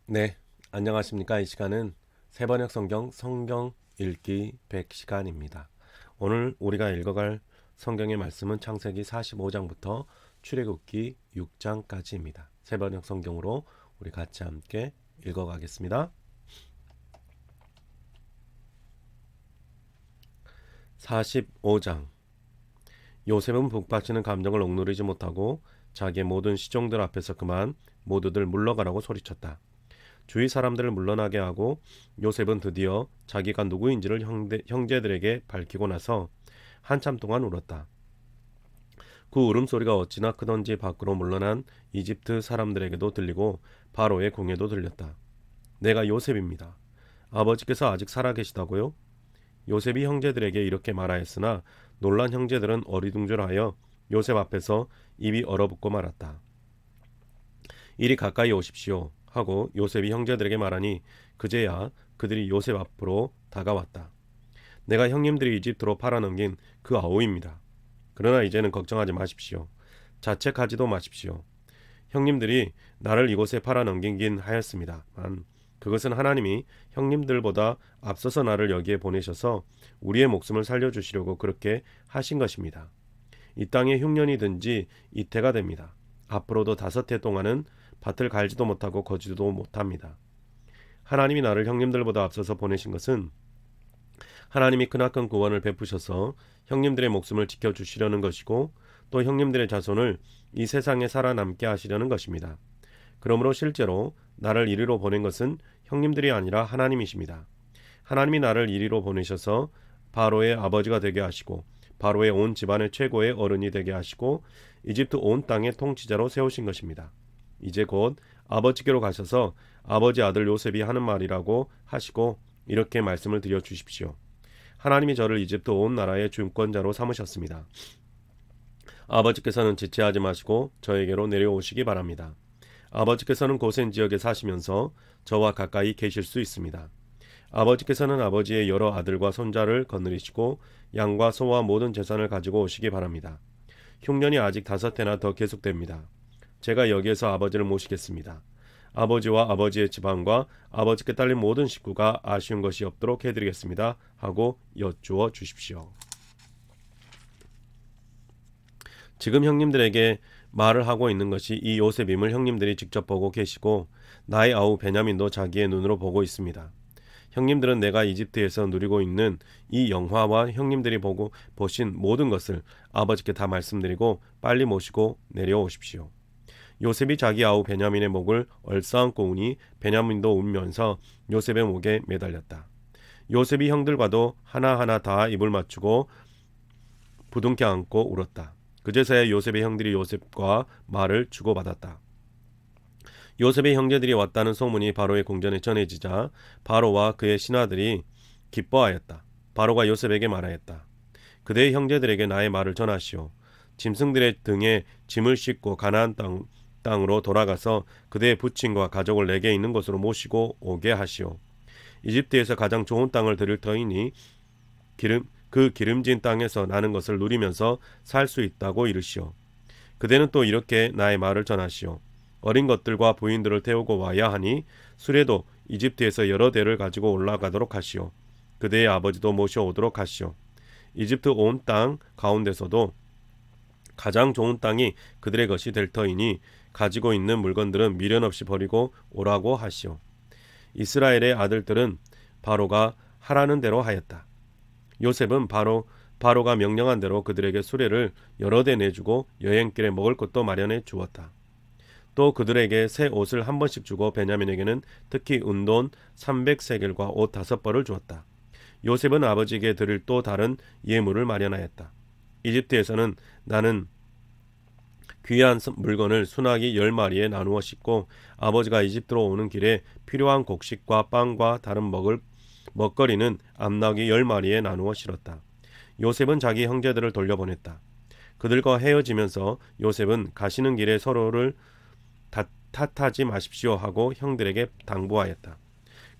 네, 안녕하십니까. 이 시간은 세번역 성경 읽기 100시간입니다. 오늘 우리가 읽어갈 성경의 말씀은 창세기 45장부터 출애굽기 6장까지입니다. 세번역 성경으로 우리 같이 함께 읽어가겠습니다. 45장. 요셉은 북받치는 감정을 억누르지 못하고 자기의 모든 시종들 앞에서 그만 모두들 물러가라고 소리쳤다. 주위 사람들을 물러나게 하고 요셉은 드디어 자기가 누구인지를 형제들에게 밝히고 나서 한참 동안 울었다. 그 울음소리가 어찌나 크던지 밖으로 물러난 이집트 사람들에게도 들리고 바로의 궁에도 들렸다. 내가 요셉입니다. 아버지께서 아직 살아계시다고요? 요셉이 형제들에게 이렇게 말하였으나 놀란 형제들은 어리둥절하여 요셉 앞에서 입이 얼어붙고 말았다. 이리 가까이 오십시오 하고 요셉이 형제들에게 말하니 그제야 그들이 요셉 앞으로 다가왔다. 내가 형님들이 이집트로 팔아넘긴 그 아우입니다. 그러나 이제는 걱정하지 마십시오. 자책하지도 마십시오. 형님들이 나를 이곳에 팔아넘기긴 하였습니다만 그것은 하나님이 형님들보다 앞서서 나를 여기에 보내셔서 우리의 목숨을 살려주시려고 그렇게 하신 것입니다. 이 땅에 흉년이 든지 이태가 됩니다. 앞으로도 5해 동안은 밭을 갈지도 못하고 거지도 못합니다. 하나님이 나를 형님들보다 앞서서 보내신 것은 하나님이 크나큰 구원을 베푸셔서 형님들의 목숨을 지켜주시려는 것이고 또 형님들의 자손을 이 세상에 살아남게 하시려는 것입니다. 그러므로 실제로 나를 이리로 보낸 것은 형님들이 아니라 하나님이십니다. 하나님이 나를 이리로 보내셔서 바로의 아버지가 되게 하시고 바로의 온 집안의 최고의 어른이 되게 하시고 이집트 온 땅의 통치자로 세우신 것입니다. 이제 곧 아버지께로 가셔서 아버지 아들 요셉이 하는 말이라고 하시고 이렇게 말씀을 드려 주십시오. 하나님이 저를 이집트 온 나라의 주권자로 삼으셨습니다. 아버지께서는 지체하지 마시고 저에게로 내려오시기 바랍니다. 아버지께서는 고센 지역에 사시면서 저와 가까이 계실 수 있습니다. 아버지께서는 아버지의 여러 아들과 손자를 거느리시고 양과 소와 모든 재산을 가지고 오시기 바랍니다. 흉년이 아직 5해나 더 계속됩니다. 제가 여기에서 아버지를 모시겠습니다. 아버지와 아버지의 집안과 아버지께 딸린 모든 식구가 아쉬운 것이 없도록 해드리겠습니다. 하고 여쭈어 주십시오. 지금 형님들에게 말을 하고 있는 것이 이 요셉임을 형님들이 직접 보고 계시고 나의 아우 베냐민도 자기의 눈으로 보고 있습니다. 형님들은 내가 이집트에서 누리고 있는 이 영화와 형님들이 보신 모든 것을 아버지께 다 말씀드리고 빨리 모시고 내려오십시오. 요셉이 자기 아우 베냐민의 목을 얼싸안고 우니 베냐민도 울면서 요셉의 목에 매달렸다. 요셉이 형들과도 하나하나 다 입을 맞추고 부둥켜 안고 울었다. 그제서야 요셉의 형들이 요셉과 말을 주고받았다. 요셉의 형제들이 왔다는 소문이 바로의 궁전에 전해지자 바로와 그의 신하들이 기뻐하였다. 바로가 요셉에게 말하였다. 그대의 형제들에게 나의 말을 전하시오. 짐승들의 등에 짐을 싣고 가나안 땅으로 돌아가서 그대의 부친과 가족을 내게 있는 곳으로 모시고 오게 하시오. 이집트에서 가장 좋은 땅을 드릴 터이니 그 기름진 땅에서 나는 것을 누리면서 살 수 있다고 이르시오. 그대는 또 이렇게 나의 말을 전하시오. 어린 것들과 부인들을 태우고 와야 하니 수레도 이집트에서 여러 대를 가지고 올라가도록 하시오. 그대의 아버지도 모셔오도록 하시오. 이집트 온 땅 가운데서도 가장 좋은 땅이 그들의 것이 될 터이니 가지고 있는 물건들은 미련 없이 버리고 오라고 하시오. 이스라엘의 아들들은 바로가 하라는 대로 하였다. 요셉은 바로가 명령한 대로 그들에게 수레를 여러 대 내주고 여행길에 먹을 것도 마련해 주었다. 또 그들에게 새 옷을 한 번씩 주고 베냐민에게는 특히 은돈 300세겔과 옷 5벌을 주었다. 요셉은 아버지에게 드릴 또 다른 예물을 마련하였다. 이집트에서는 나는 귀한 물건을 순하기 10마리에 나누어 싣고 아버지가 이집트로 오는 길에 필요한 곡식과 빵과 다른 먹거리는 암나귀 10마리에 나누어 실었다. 요셉은 자기 형제들을 돌려보냈다. 그들과 헤어지면서 요셉은 가시는 길에 서로를 탓하지 마십시오 하고 형들에게 당부하였다.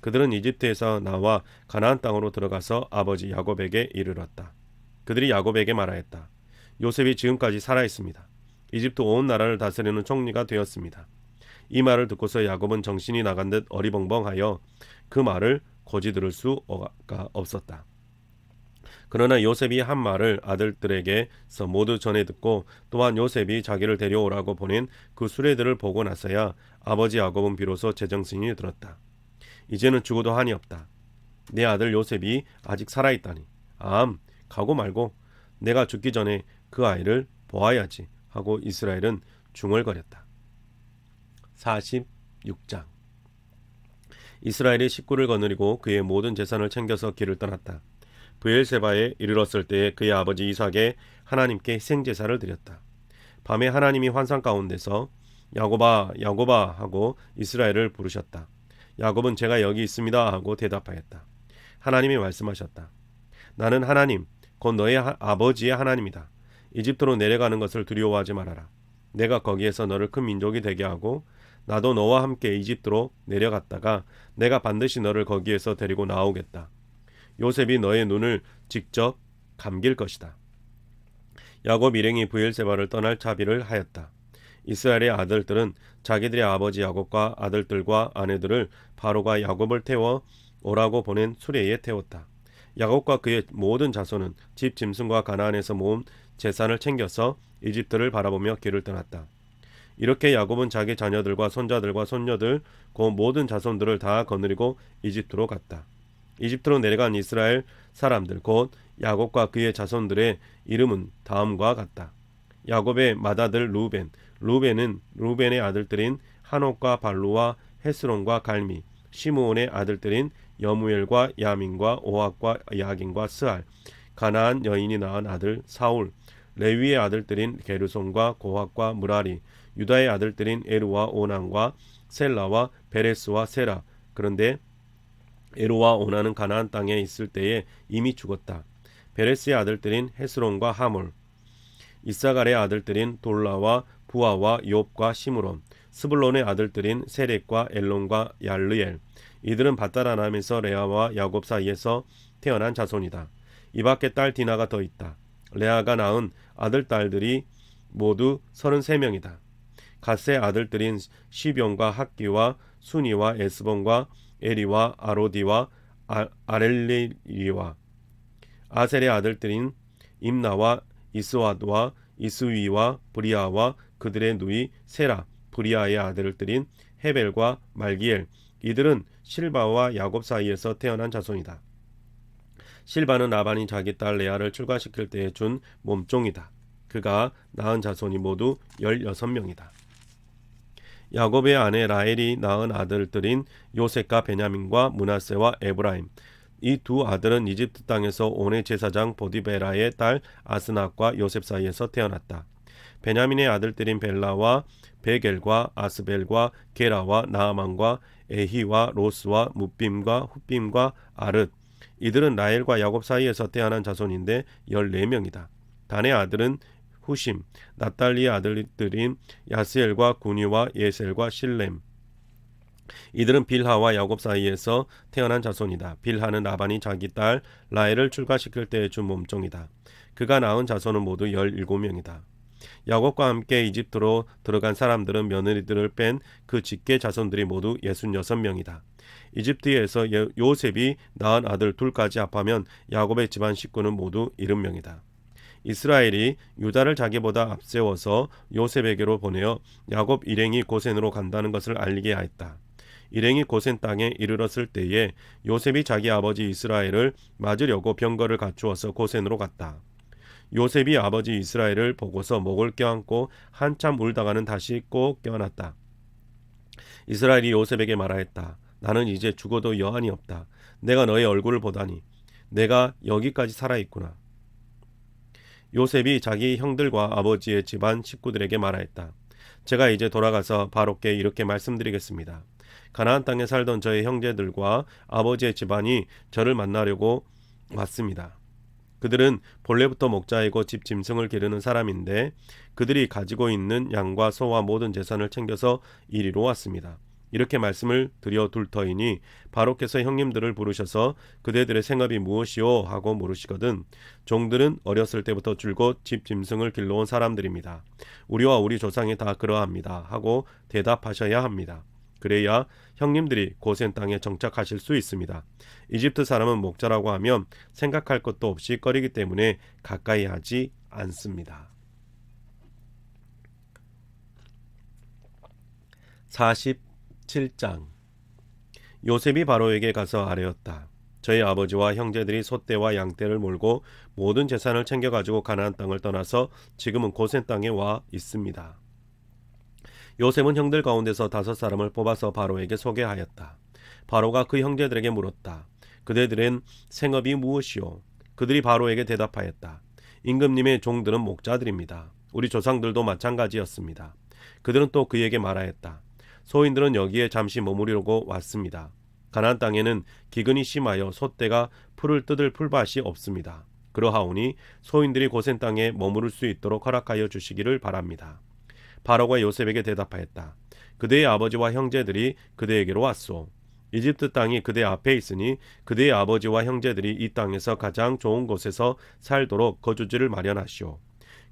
그들은 이집트에서 나와 가나안 땅으로 들어가서 아버지 야곱에게 이르렀다. 그들이 야곱에게 말하였다. 요셉이 지금까지 살아 있습니다. 이집트 온 나라를 다스리는 총리가 되었습니다. 이 말을 듣고서 야곱은 정신이 나간 듯 어리벙벙하여 그 말을 고지 들을 수가 없었다. 그러나 요셉이 한 말을 아들들에게서 모두 전해 듣고 또한 요셉이 자기를 데려오라고 보낸 그 수레들을 보고 나서야 아버지 야곱은 비로소 제정신이 들었다. 이제는 죽어도 한이 없다. 내 아들 요셉이 아직 살아있다니. 가고 말고 내가 죽기 전에 그 아이를 보아야지 하고 이스라엘은 중얼거렸다. 46장. 이스라엘이 식구를 거느리고 그의 모든 재산을 챙겨서 길을 떠났다. 브엘세바에 이르렀을 때에 그의 아버지 이삭에 하나님께 희생제사를 드렸다. 밤에 하나님이 환상 가운데서 야곱아 야곱아 하고 이스라엘을 부르셨다. 야곱은 제가 여기 있습니다 하고 대답하였다. 하나님이 말씀하셨다. 나는 하나님 곧 너의 아버지의 하나님이다. 이집트로 내려가는 것을 두려워하지 말아라. 내가 거기에서 너를 큰 민족이 되게 하고 나도 너와 함께 이집트로 내려갔다가 내가 반드시 너를 거기에서 데리고 나오겠다. 요셉이 너의 눈을 직접 감길 것이다. 야곱 일행이 브엘세바를 떠날 차비를 하였다. 이스라엘의 아들들은 자기들의 아버지 야곱과 아들들과 아내들을 바로가 야곱을 태워 오라고 보낸 수레에 태웠다. 야곱과 그의 모든 자손은 집 짐승과 가나안에서 모은 재산을 챙겨서 이집트를 바라보며 길을 떠났다. 이렇게 야곱은 자기 자녀들과 손자들과 손녀들 그 모든 자손들을 다 거느리고 이집트로 갔다. 이집트로 내려간 이스라엘 사람들 곧 야곱과 그의 자손들의 이름은 다음과 같다. 야곱의 맏아들 루벤은 루벤의 아들들인 한옥과 발루와 헤스론과 갈미, 시므온의 아들들인 여무엘과 야민과 오학과 야긴과 스알, 가나안 여인이 낳은 아들 사울, 레위의 아들들인 게르손과 고학과 무라리, 유다의 아들들인 에루와 오난과 셀라와 베레스와 세라. 그런데 에루와 오난은 가나안 땅에 있을 때에 이미 죽었다. 베레스의 아들들인 헤스론과 하몰, 이사갈의 아들들인 돌라와 부아와 욥과 시므론, 스불론의 아들들인 세렉과 엘론과 얄르엘. 이들은 밧다라남에서 레아와 야곱 사이에서 태어난 자손이다. 이 밖에 딸 디나가 더 있다. 레아가 낳은 아들 딸들이 모두 33명이다. 갓의 아들들인 시병과 학기와 순이와 에스본과 에리와 아로디와 아렐리와 아셀의 아들들인 임나와 이스와드와 이스위와 브리아와 그들의 누이 세라, 브리아의 아들들인 헤벨과 말기엘. 이들은 실바와 야곱 사이에서 태어난 자손이다. 실바는 라반이 자기 딸 레아를 출가시킬 때에 준 몸종이다. 그가 낳은 자손이 모두 16명이다. 야곱의 아내 라헬이 낳은 아들들인 요셉과 베냐민과 므낫세와 에브라임. 이 두 아들은 이집트 땅에서 온의 제사장 보디베라의 딸 아스낙과 요셉 사이에서 태어났다. 베냐민의 아들들인 벨라와 베겔과 아스벨과 게라와 나아만과 에히와 로스와 무빔과 훗빔과 아릇. 이들은 라헬과 야곱 사이에서 태어난 자손인데 14명이다. 단의 아들은 후심, 납달리의 아들들인 야스엘과 구니와 예셀과 실렘. 이들은 빌하와 야곱 사이에서 태어난 자손이다. 빌하는 라반이 자기 딸 라헬을 출가시킬 때에 준 몸종이다. 그가 낳은 자손은 모두 17명이다. 야곱과 함께 이집트로 들어간 사람들은 며느리들을 뺀 그 직계 자손들이 모두 66명이다. 이집트에서 요셉이 낳은 아들 둘까지 합하면 야곱의 집안 식구는 모두 70명이다. 이스라엘이 유다를 자기보다 앞세워서 요셉에게로 보내어 야곱 일행이 고센으로 간다는 것을 알리게 하였다. 일행이 고센 땅에 이르렀을 때에 요셉이 자기 아버지 이스라엘을 맞으려고 병거를 갖추어서 고센으로 갔다. 요셉이 아버지 이스라엘을 보고서 목을 껴안고 한참 울다가는 다시 꼭 껴안았다. 이스라엘이 요셉에게 말하였다. 나는 이제 죽어도 여한이 없다. 내가 너의 얼굴을 보다니 내가 여기까지 살아있구나. 요셉이 자기 형들과 아버지의 집안 식구들에게 말하였다. 제가 이제 돌아가서 바로께 이렇게 말씀드리겠습니다. 가나안 땅에 살던 저의 형제들과 아버지의 집안이 저를 만나려고 왔습니다. 그들은 본래부터 목자이고 집 짐승을 기르는 사람인데 그들이 가지고 있는 양과 소와 모든 재산을 챙겨서 이리로 왔습니다. 이렇게 말씀을 드려 둘 터이니 바로께서 형님들을 부르셔서 그대들의 생업이 무엇이오 하고 물으시거든 종들은 어렸을 때부터 줄곧 집 짐승을 길러온 사람들입니다. 우리와 우리 조상이 다 그러합니다 하고 대답하셔야 합니다. 그래야 형님들이 고센 땅에 정착하실 수 있습니다. 이집트 사람은 목자라고 하면 생각할 것도 없이 꺼리기 때문에 가까이 하지 않습니다. 47장 요셉이 바로에게 가서 아뢰었다. 저희 아버지와 형제들이 소떼와 양떼를 몰고 모든 재산을 챙겨가지고 가나안 땅을 떠나서 지금은 고센 땅에 와 있습니다. 요셉은 형들 가운데서 5사람을 뽑아서 바로에게 소개하였다. 바로가 그 형제들에게 물었다. 그대들은 생업이 무엇이오? 그들이 바로에게 대답하였다. 임금님의 종들은 목자들입니다. 우리 조상들도 마찬가지였습니다. 그들은 또 그에게 말하였다. 소인들은 여기에 잠시 머무르려고 왔습니다. 가나안 땅에는 기근이 심하여 소떼가 풀을 뜯을 풀밭이 없습니다. 그러하오니 소인들이 고센 땅에 머무를 수 있도록 허락하여 주시기를 바랍니다. 바로가 요셉에게 대답하였다. 그대의 아버지와 형제들이 그대에게로 왔소. 이집트 땅이 그대 앞에 있으니 그대의 아버지와 형제들이 이 땅에서 가장 좋은 곳에서 살도록 거주지를 마련하시오.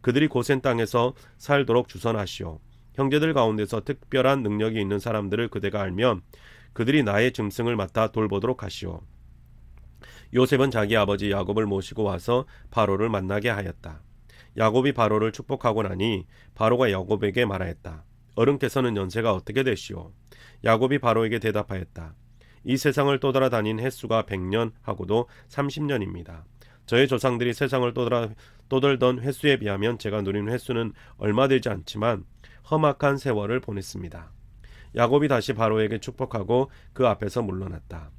그들이 고센 땅에서 살도록 주선하시오. 형제들 가운데서 특별한 능력이 있는 사람들을 그대가 알면 그들이 나의 짐승을 맡아 돌보도록 하시오. 요셉은 자기 아버지 야곱을 모시고 와서 바로를 만나게 하였다. 야곱이 바로를 축복하고 나니 바로가 야곱에게 말하였다. 어른께서는 연세가 어떻게 되시오? 야곱이 바로에게 대답하였다. 이 세상을 떠돌아다닌 횟수가 100년 하고도 30년입니다. 저의 조상들이 세상을 떠돌던 횟수에 비하면 제가 누린 횟수는 얼마 되지 않지만 험악한 세월을 보냈습니다. 야곱이 다시 바로에게 축복하고 그 앞에서 물러났다.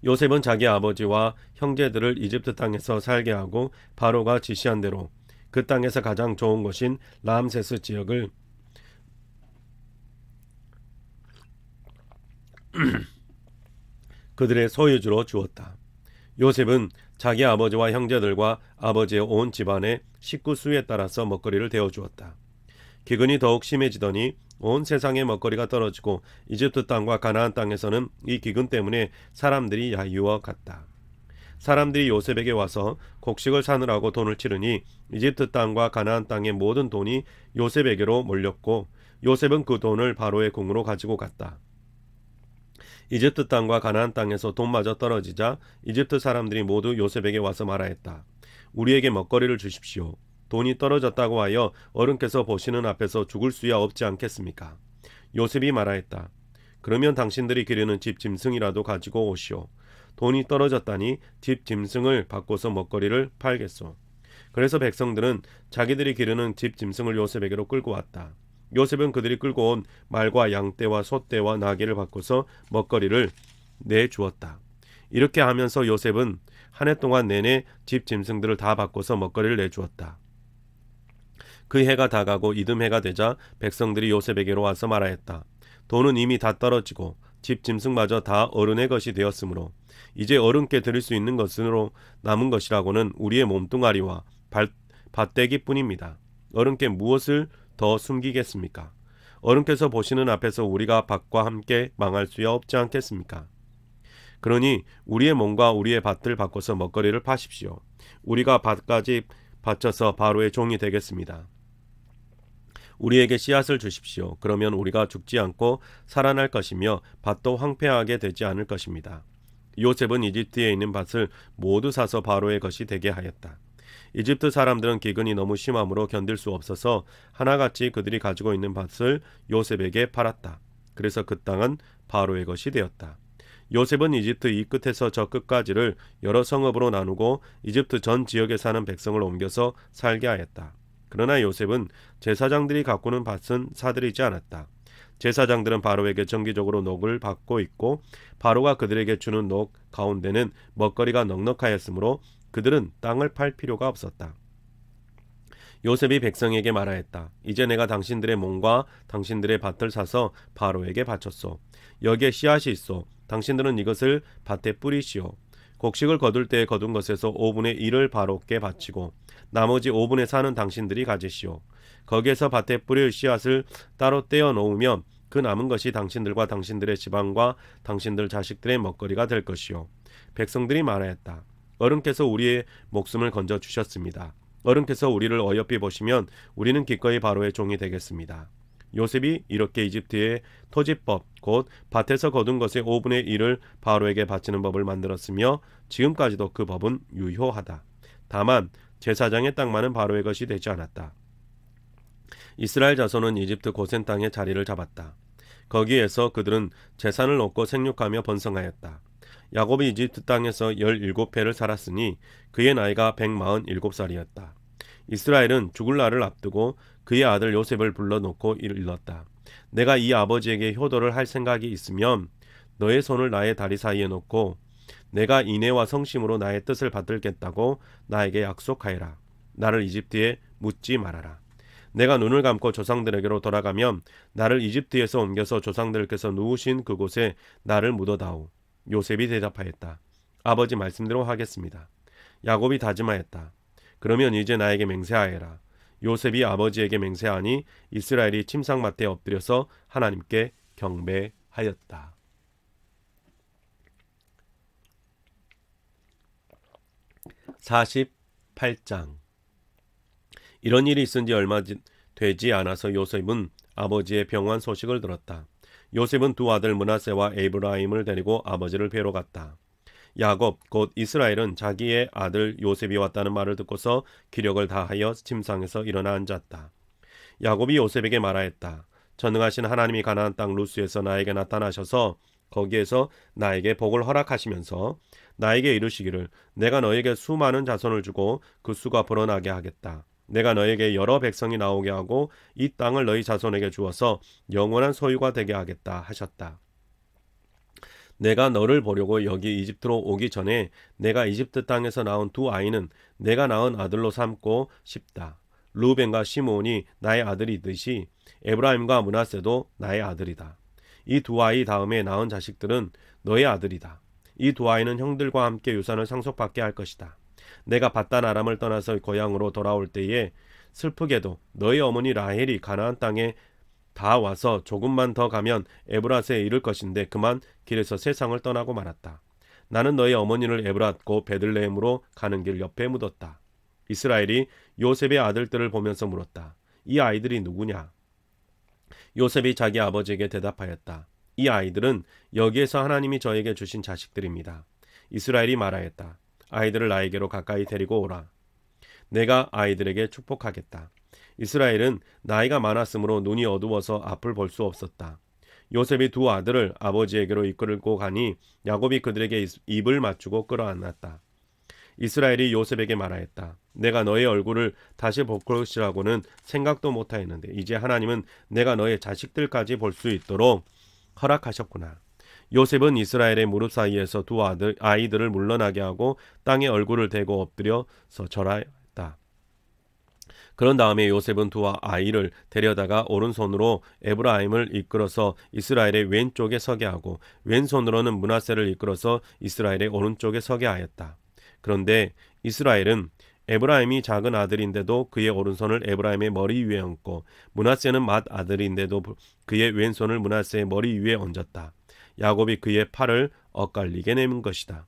요셉은 자기 아버지와 형제들을 이집트 땅에서 살게 하고 바로가 지시한 대로 그 땅에서 가장 좋은 곳인 람세스 지역을 그들의 소유주로 주었다. 요셉은 자기 아버지와 형제들과 아버지의 온 집안의 식구 수에 따라서 먹거리를 데워주었다. 기근이 더욱 심해지더니 온 세상의 먹거리가 떨어지고 이집트 땅과 가나안 땅에서는 이 기근 때문에 사람들이 야유어 갔다. 사람들이 요셉에게 와서 곡식을 사느라고 돈을 치르니 이집트 땅과 가나안 땅의 모든 돈이 요셉에게로 몰렸고 요셉은 그 돈을 바로의 궁으로 가지고 갔다. 이집트 땅과 가나안 땅에서 돈마저 떨어지자 이집트 사람들이 모두 요셉에게 와서 말하였다. 우리에게 먹거리를 주십시오. 돈이 떨어졌다고 하여 어른께서 보시는 앞에서 죽을 수야 없지 않겠습니까? 요셉이 말하였다. 그러면 당신들이 기르는 집 짐승이라도 가지고 오시오. 돈이 떨어졌다니 집 짐승을 바꿔서 먹거리를 팔겠소. 그래서 백성들은 자기들이 기르는 집 짐승을 요셉에게로 끌고 왔다. 요셉은 그들이 끌고 온 말과 양떼와 소떼와 나귀를 바꿔서 먹거리를 내주었다. 이렇게 하면서 요셉은 한 해 동안 내내 집 짐승들을 다 바꿔서 먹거리를 내주었다. 그 해가 다가고 이듬해가 되자 백성들이 요셉에게로 와서 말하였다. 돈은 이미 다 떨어지고 집 짐승마저 다 어른의 것이 되었으므로 이제 어른께 드릴 수 있는 것으로 남은 것이라고는 우리의 몸뚱아리와 밭대기뿐입니다. 어른께 무엇을 더 숨기겠습니까? 어른께서 보시는 앞에서 우리가 밭과 함께 망할 수야 없지 않겠습니까? 그러니 우리의 몸과 우리의 밭을 바꿔서 먹거리를 파십시오. 우리가 밭까지 바쳐서 바로의 종이 되겠습니다. 우리에게 씨앗을 주십시오. 그러면 우리가 죽지 않고 살아날 것이며 밭도 황폐하게 되지 않을 것입니다. 요셉은 이집트에 있는 밭을 모두 사서 바로의 것이 되게 하였다. 이집트 사람들은 기근이 너무 심함으로 견딜 수 없어서 하나같이 그들이 가지고 있는 밭을 요셉에게 팔았다. 그래서 그 땅은 바로의 것이 되었다. 요셉은 이집트 이 끝에서 저 끝까지를 여러 성읍으로 나누고 이집트 전 지역에 사는 백성을 옮겨서 살게 하였다. 그러나 요셉은 제사장들이 가꾸는 밭은 사들이지 않았다. 제사장들은 바로에게 정기적으로 녹을 받고 있고 바로가 그들에게 주는 녹 가운데는 먹거리가 넉넉하였으므로 그들은 땅을 팔 필요가 없었다. 요셉이 백성에게 말하였다. 이제 내가 당신들의 몸과 당신들의 밭을 사서 바로에게 바쳤소. 여기에 씨앗이 있어. 당신들은 이것을 밭에 뿌리시오. 곡식을 거둘 때에 거둔 것에서 5분의 1을 바로께 바치고 나머지 5분의 4는 당신들이 가지시오. 거기에서 밭에 뿌릴 씨앗을 따로 떼어 놓으면 그 남은 것이 당신들과 당신들의 지방과 당신들 자식들의 먹거리가 될 것이요. 백성들이 말하였다. 어른께서 우리의 목숨을 건져 주셨습니다. 어른께서 우리를 어여삐 보시면 우리는 기꺼이 바로의 종이 되겠습니다. 요셉이 이렇게 이집트의 토지법 곧 밭에서 거둔 것의 5분의 1을 바로에게 바치는 법을 만들었으며 지금까지도 그 법은 유효하다. 다만 제사장의 땅만은 바로의 것이 되지 않았다. 이스라엘 자손은 이집트 고센 땅에 자리를 잡았다. 거기에서 그들은 재산을 얻고 생육하며 번성하였다. 야곱이 이집트 땅에서 17해를 살았으니 그의 나이가 147살이었다. 이스라엘은 죽을 날을 앞두고 그의 아들 요셉을 불러놓고 일렀다. 내가 이 아버지에게 효도를 할 생각이 있으면 너의 손을 나의 다리 사이에 놓고 내가 인애와 성심으로 나의 뜻을 받들겠다고 나에게 약속하여라. 나를 이집트에 묻지 말아라. 내가 눈을 감고 조상들에게로 돌아가면 나를 이집트에서 옮겨서 조상들께서 누우신 그곳에 나를 묻어다오. 요셉이 대답하였다. 아버지 말씀대로 하겠습니다. 야곱이 다짐하였다. 그러면 이제 나에게 맹세하여라. 요셉이 아버지에게 맹세하니 이스라엘이 침상맡에 엎드려서 하나님께 경배하였다. 48장. 이런 일이 있은 지 얼마 되지 않아서 요셉은 아버지의 병환 소식을 들었다. 요셉은 두 아들 므낫세와 에브라임을 데리고 아버지를 뵈러 갔다. 야곱 곧 이스라엘은 자기의 아들 요셉이 왔다는 말을 듣고서 기력을 다하여 침상에서 일어나 앉았다. 야곱이 요셉에게 말하였다. 전능하신 하나님이 가나안 땅 루스에서 나에게 나타나셔서 거기에서 나에게 복을 허락하시면서 나에게 이르시기를 내가 너에게 수많은 자손을 주고 그 수가 불어나게 하겠다. 내가 너에게 여러 백성이 나오게 하고 이 땅을 너희 자손에게 주어서 영원한 소유가 되게 하겠다 하셨다. 내가 너를 보려고 여기 이집트로 오기 전에 내가 이집트 땅에서 낳은 두 아이는 내가 낳은 아들로 삼고 싶다. 루벤과 시므온이 나의 아들이듯이 에브라임과 므낫세도 나의 아들이다. 이 두 아이 다음에 낳은 자식들은 너의 아들이다. 이 두 아이는 형들과 함께 유산을 상속받게 할 것이다. 내가 밧단 아람을 떠나서 고향으로 돌아올 때에 슬프게도 너희 어머니 라헬이 가나안 땅에 다 와서 조금만 더 가면 에브라스에 이를 것인데 그만 길에서 세상을 떠나고 말았다. 나는 너희 어머니를 에브랏 곧 베들레헴으로 가는 길 옆에 묻었다. 이스라엘이 요셉의 아들들을 보면서 물었다. 이 아이들이 누구냐? 요셉이 자기 아버지에게 대답하였다. 이 아이들은 여기에서 하나님이 저에게 주신 자식들입니다. 이스라엘이 말하였다. 아이들을 나에게로 가까이 데리고 오라. 내가 아이들에게 축복하겠다. 이스라엘은 나이가 많았으므로 눈이 어두워서 앞을 볼 수 없었다. 요셉이 두 아들을 아버지에게로 이끌고 가니 야곱이 그들에게 입을 맞추고 끌어안았다. 이스라엘이 요셉에게 말하였다. 내가 너의 얼굴을 다시 볼 것이라고는 생각도 못하였는데 이제 하나님은 내가 너의 자식들까지 볼 수 있도록 허락하셨구나. 요셉은 이스라엘의 무릎 사이에서 두 아이들을 물러나게 하고 땅에 얼굴을 대고 엎드려서 절하였다. 그런 다음에 요셉은 두 아이를 데려다가 오른손으로 에브라임을 이끌어서 이스라엘의 왼쪽에 서게 하고 왼손으로는 므낫세를 이끌어서 이스라엘의 오른쪽에 서게 하였다. 그런데 이스라엘은 에브라임이 작은 아들인데도 그의 오른손을 에브라임의 머리 위에 얹고 므낫세는 맏 아들인데도 그의 왼손을 므낫세의 머리 위에 얹었다. 야곱이 그의 팔을 엇갈리게 내민 것이다.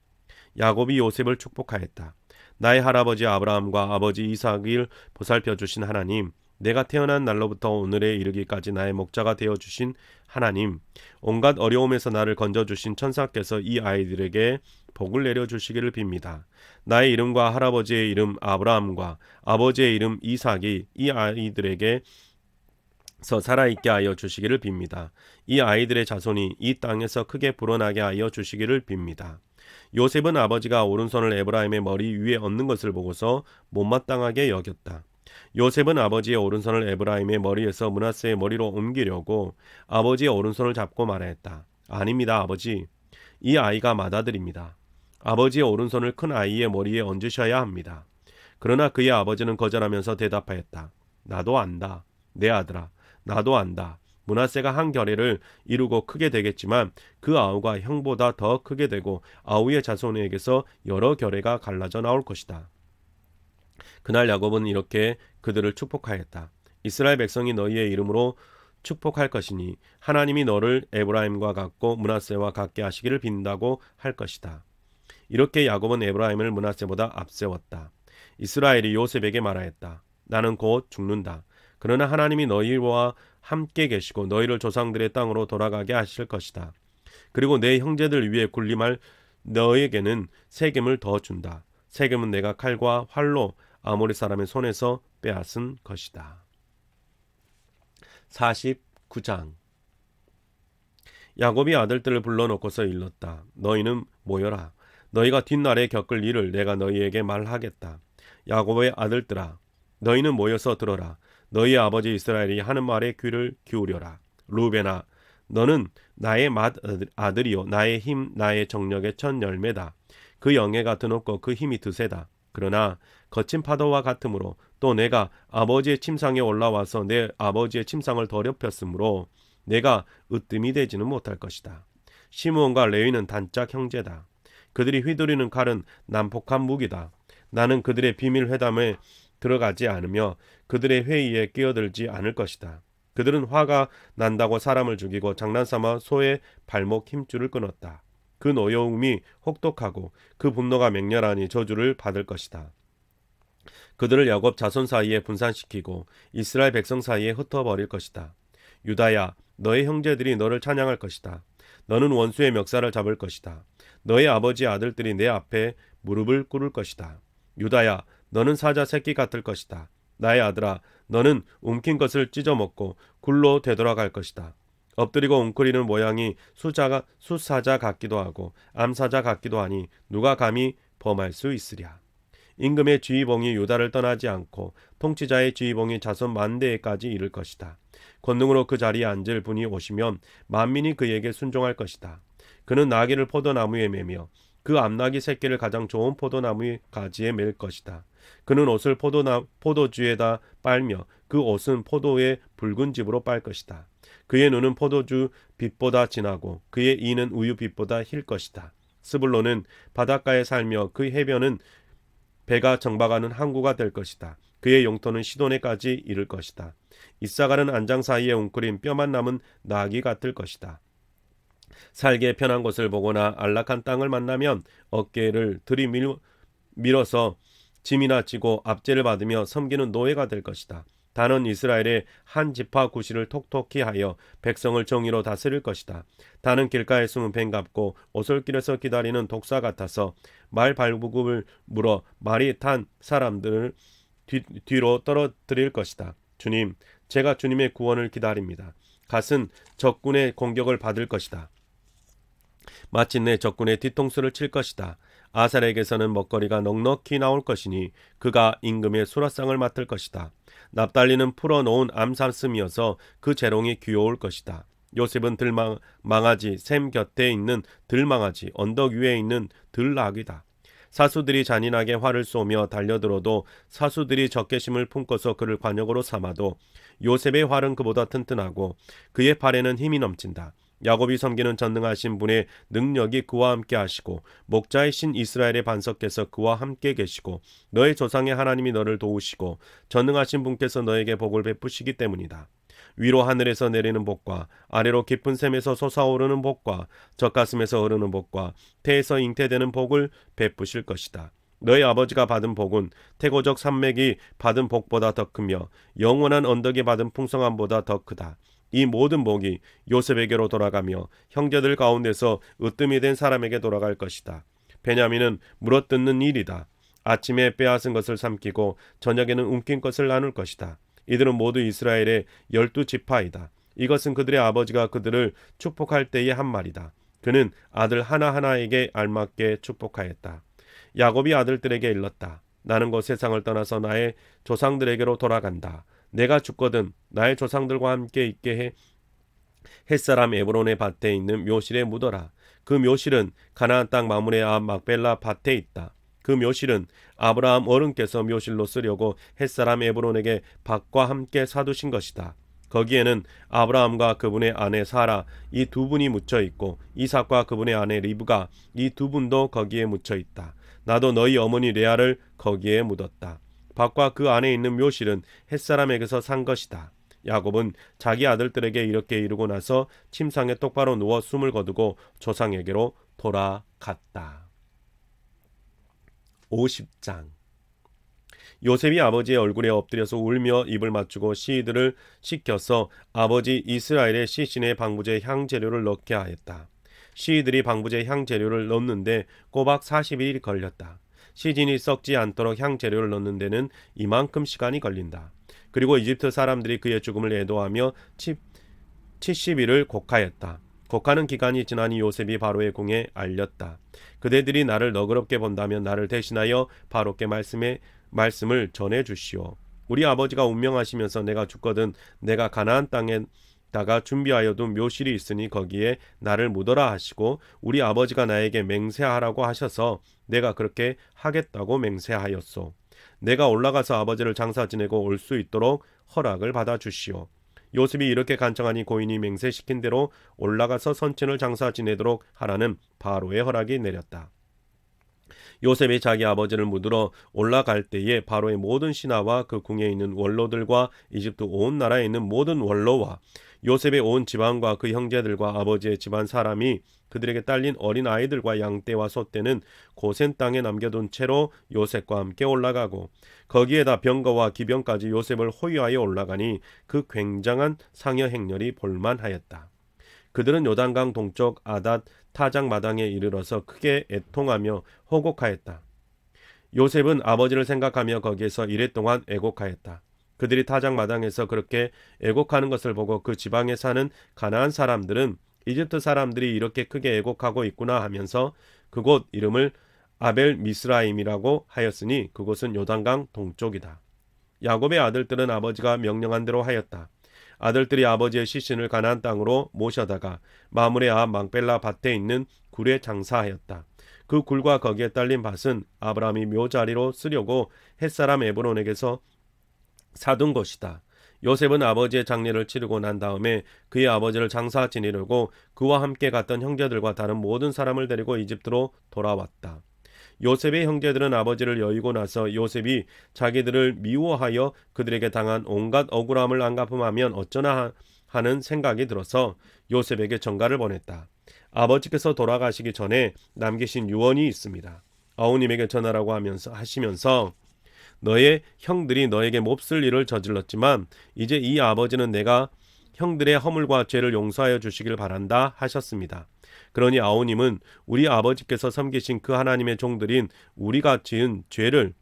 야곱이 요셉을 축복하였다. 나의 할아버지 아브라함과 아버지 이삭을 보살펴 주신 하나님, 내가 태어난 날로부터 오늘에 이르기까지 나의 목자가 되어 주신 하나님, 온갖 어려움에서 나를 건져 주신 천사께서 이 아이들에게 복을 내려 주시기를 빕니다. 나의 이름과 할아버지의 이름 아브라함과 아버지의 이름 이삭이 이 아이들에게 살아있게 하여 주시기를 빕니다. 이 아이들의 자손이 이 땅에서 크게 불어나게 하여 주시기를 빕니다. 요셉은 아버지가 오른손을 에브라임의 머리 위에 얹는 것을 보고서 못마땅하게 여겼다. 요셉은 아버지의 오른손을 에브라임의 머리에서 므낫세의 머리로 옮기려고 아버지의 오른손을 잡고 말하였다. 아닙니다, 아버지. 이 아이가 맏아들입니다. 아버지의 오른손을 큰 아이의 머리에 얹으셔야 합니다. 그러나 그의 아버지는 거절하면서 대답하였다. 나도 안다. 내 아들아, 나도 안다. 므낫세가 한 결례를 이루고 크게 되겠지만 그 아우가 형보다 더 크게 되고 아우의 자손에게서 여러 결례가 갈라져 나올 것이다. 그날 야곱은 이렇게 그들을 축복하였다. 이스라엘 백성이 너희의 이름으로 축복할 것이니 하나님이 너를 에브라임과 같고 므낫세와 같게 하시기를 빈다고 할 것이다. 이렇게 야곱은 에브라임을 므낫세보다 앞세웠다. 이스라엘이 요셉에게 말하였다. 나는 곧 죽는다. 그러나 하나님이 너희와 함께 계시고 너희를 조상들의 땅으로 돌아가게 하실 것이다. 그리고 내 형제들 위에 군림할 너에게는 세겜을 더 준다. 세겜은 내가 칼과 활로 아모리 사람의 손에서 빼앗은 것이다. 49장. 야곱이 아들들을 불러놓고서 일렀다. 너희는 모여라. 너희가 뒷날에 겪을 일을 내가 너희에게 말하겠다. 야곱의 아들들아, 너희는 모여서 들어라. 너희 아버지 이스라엘이 하는 말에 귀를 기울여라. 루벤아, 너는 나의 맏아들이요 나의 힘 나의 정력의 첫 열매다. 그 영예가 드높고 그 힘이 드세다. 그러나 거친 파도와 같으므로 또 내가 아버지의 침상에 올라와서 내 아버지의 침상을 더럽혔으므로 내가 으뜸이 되지는 못할 것이다. 시므온과 레위는 단짝 형제다. 그들이 휘두르는 칼은 난폭한 무기다. 나는 그들의 비밀 회담에 들어가지 않으며 그들의 회의에 끼어들지 않을 것이다. 그들은 화가 난다고 사람을 죽이고 장난삼아 소의 발목 힘줄을 끊었다. 그 노여움이 혹독하고 그 분노가 맹렬하니 저주를 받을 것이다. 그들을 야곱 자손 사이에 분산시키고 이스라엘 백성 사이에 흩어버릴 것이다. 유다야, 너의 형제들이 너를 찬양할 것이다. 너는 원수의 멱살을 잡을 것이다. 너의 아버지의 아들들이 내 앞에 무릎을 꿇을 것이다. 유다야, 너는 사자 새끼 같을 것이다. 나의 아들아, 너는 움킨 것을 찢어먹고 굴로 되돌아갈 것이다. 엎드리고 웅크리는 모양이 수사자 같기도 하고 암사자 같기도 하니 누가 감히 범할 수 있으랴. 임금의 지휘봉이 유다를 떠나지 않고 통치자의 지휘봉이 자손 만대에까지 이를 것이다. 권능으로 그 자리에 앉을 분이 오시면 만민이 그에게 순종할 것이다. 그는 나귀를 포도나무에 매며 그 암나귀 새끼를 가장 좋은 포도나무의 가지에 맬 것이다. 그는 옷을 포도주에다 빨며 그 옷은 포도의 붉은 즙으로 빨 것이다. 그의 눈은 포도주 빛보다 진하고 그의 이는 우유 빛보다 힐 것이다. 스불론은 바닷가에 살며 그 해변은 배가 정박하는 항구가 될 것이다. 그의 용토는 시도네까지 이를 것이다. 이사갈은 안장 사이에 웅크린 뼈만 남은 나귀 같을 것이다. 살기에 편한 곳을 보거나 안락한 땅을 만나면 어깨를 들이밀어서 짐이나 지고 압제를 받으며 섬기는 노예가 될 것이다. 단은 이스라엘의 한 지파 구실을 톡톡히 하여 백성을 정의로 다스릴 것이다. 단은 길가에 숨은 뱀 같고 오솔길에서 기다리는 독사 같아서 말 발부급을 물어 말이 탄 사람들을 뒤로 떨어뜨릴 것이다. 주님, 제가 주님의 구원을 기다립니다. 갓은 적군의 공격을 받을 것이다. 마침내 적군의 뒤통수를 칠 것이다. 아살에게서는 먹거리가 넉넉히 나올 것이니 그가 임금의 수라상을 맡을 것이다. 납달리는 풀어놓은 암사슴이어서 그 재롱이 귀여울 것이다. 요셉은 들망아지, 샘 곁에 있는 들망아지, 언덕 위에 있는 들나귀다. 사수들이 잔인하게 활을 쏘며 달려들어도 사수들이 적개심을 품고서 그를 관역으로 삼아도 요셉의 활은 그보다 튼튼하고 그의 팔에는 힘이 넘친다. 야곱이 섬기는 전능하신 분의 능력이 그와 함께 하시고 목자의 신 이스라엘의 반석께서 그와 함께 계시고 너의 조상의 하나님이 너를 도우시고 전능하신 분께서 너에게 복을 베푸시기 때문이다. 위로 하늘에서 내리는 복과 아래로 깊은 샘에서 솟아오르는 복과 젖가슴에서 흐르는 복과 태에서 잉태되는 복을 베푸실 것이다. 너희 아버지가 받은 복은 태고적 산맥이 받은 복보다 더 크며 영원한 언덕이 받은 풍성함보다 더 크다. 이 모든 복이 요셉에게로 돌아가며 형제들 가운데서 으뜸이 된 사람에게 돌아갈 것이다. 베냐민은 물어뜯는 일이다. 아침에 빼앗은 것을 삼키고 저녁에는 움킨 것을 나눌 것이다. 이들은 모두 이스라엘의 12지파이다. 이것은 그들의 아버지가 그들을 축복할 때의 한 말이다. 그는 아들 하나하나에게 알맞게 축복하였다. 야곱이 아들들에게 일렀다. 나는 곧 세상을 떠나서 나의 조상들에게로 돌아간다. 내가 죽거든 나의 조상들과 함께 있게 해 햇사람 에브론의 밭에 있는 묘실에 묻어라. 그 묘실은 가나안 땅 마므레 앞 막벨라 밭에 있다. 그 묘실은 아브라함 어른께서 묘실로 쓰려고 햇사람 에브론에게 밭과 함께 사두신 것이다. 거기에는 아브라함과 그분의 아내 사라 이 두 분이 묻혀 있고 이삭과 그분의 아내 리브가 이 두 분도 거기에 묻혀 있다. 나도 너희 어머니 레아를 거기에 묻었다. 밭과 그 안에 있는 묘실은 햇사람에게서 산 것이다. 야곱은 자기 아들들에게 이렇게 이르고 나서 침상에 똑바로 누워 숨을 거두고 조상에게로 돌아갔다. 50장. 요셉이 아버지의 얼굴에 엎드려서 울며 입을 맞추고 시들을 시켜서 아버지 이스라엘의 시신의 방부제 향재료를 넣게 하였다. 시들이 방부제 향재료를 넣는데 꼬박 40일이 걸렸다. 시신이 썩지 않도록 향재료를 넣는 데는 이만큼 시간이 걸린다. 그리고 이집트 사람들이 그의 죽음을 애도하며 70일을 곡하였다. 곡하는 기간이 지나니 요셉이 바로의 궁에 알렸다. 그대들이 나를 너그럽게 본다면 나를 대신하여 바로께 말씀을 전해 주시오. 우리 아버지가 운명하시면서 내가 죽거든 내가 가나안 땅에다가 준비하여 둔 묘실이 있으니 거기에 나를 묻어라 하시고 우리 아버지가 나에게 맹세하라고 하셔서 내가 그렇게 하겠다고 맹세하였소. 내가 올라가서 아버지를 장사 지내고 올 수 있도록 허락을 받아 주시오. 요셉이 이렇게 간청하니 고인이 맹세시킨 대로 올라가서 선친을 장사 지내도록 하라는 바로의 허락이 내렸다. 요셉이 자기 아버지를 묻으러 올라갈 때에 바로의 모든 신하와 그 궁에 있는 원로들과 이집트 온 나라에 있는 모든 원로와 요셉의 온 집안과 그 형제들과 아버지의 집안 사람이 그들에게 딸린 어린 아이들과 양떼와 소떼는 고센 땅에 남겨둔 채로 요셉과 함께 올라가고 거기에다 병거와 기병까지 요셉을 호위하여 올라가니 그 굉장한 상여 행렬이 볼만하였다. 그들은 요단강 동쪽 아닷 타작 마당에 이르러서 크게 애통하며 호곡하였다. 요셉은 아버지를 생각하며 거기에서 이랫동안 애곡하였다. 그들이 타작 마당에서 그렇게 애곡하는 것을 보고 그 지방에 사는 가나안 사람들은 이집트 사람들이 이렇게 크게 애곡하고 있구나 하면서 그곳 이름을 아벨 미스라임이라고 하였으니 그곳은 요단강 동쪽이다. 야곱의 아들들은 아버지가 명령한 대로 하였다. 아들들이 아버지의 시신을 가나안 땅으로 모셔다가 마므레 앞 막벨라 밭에 있는 굴에 장사하였다. 그 굴과 거기에 딸린 밭은 아브라함이 묘자리로 쓰려고 햇사람 에브론에게서 사둔 곳이다. 요셉은 아버지의 장례를 치르고 난 다음에 그의 아버지를 장사 지내려고 그와 함께 갔던 형제들과 다른 모든 사람을 데리고 이집트로 돌아왔다. 요셉의 형제들은 아버지를 여의고 나서 요셉이 자기들을 미워하여 그들에게 당한 온갖 억울함을 안 갚음하면 어쩌나 하는 생각이 들어서 요셉에게 전가를 보냈다. 아버지께서 돌아가시기 전에 남기신 유언이 있습니다. 아우님에게 전하라고 하시면서 너의 형들이 너에게 몹쓸 일을 저질렀지만 이제 이 아버지는 내가 형들의 허물과 죄를 용서하여 주시길 바란다 하셨습니다. 그러니 아우님은 우리 아버지께서 섬기신 그 하나님의 종들인 우리가 지은 죄를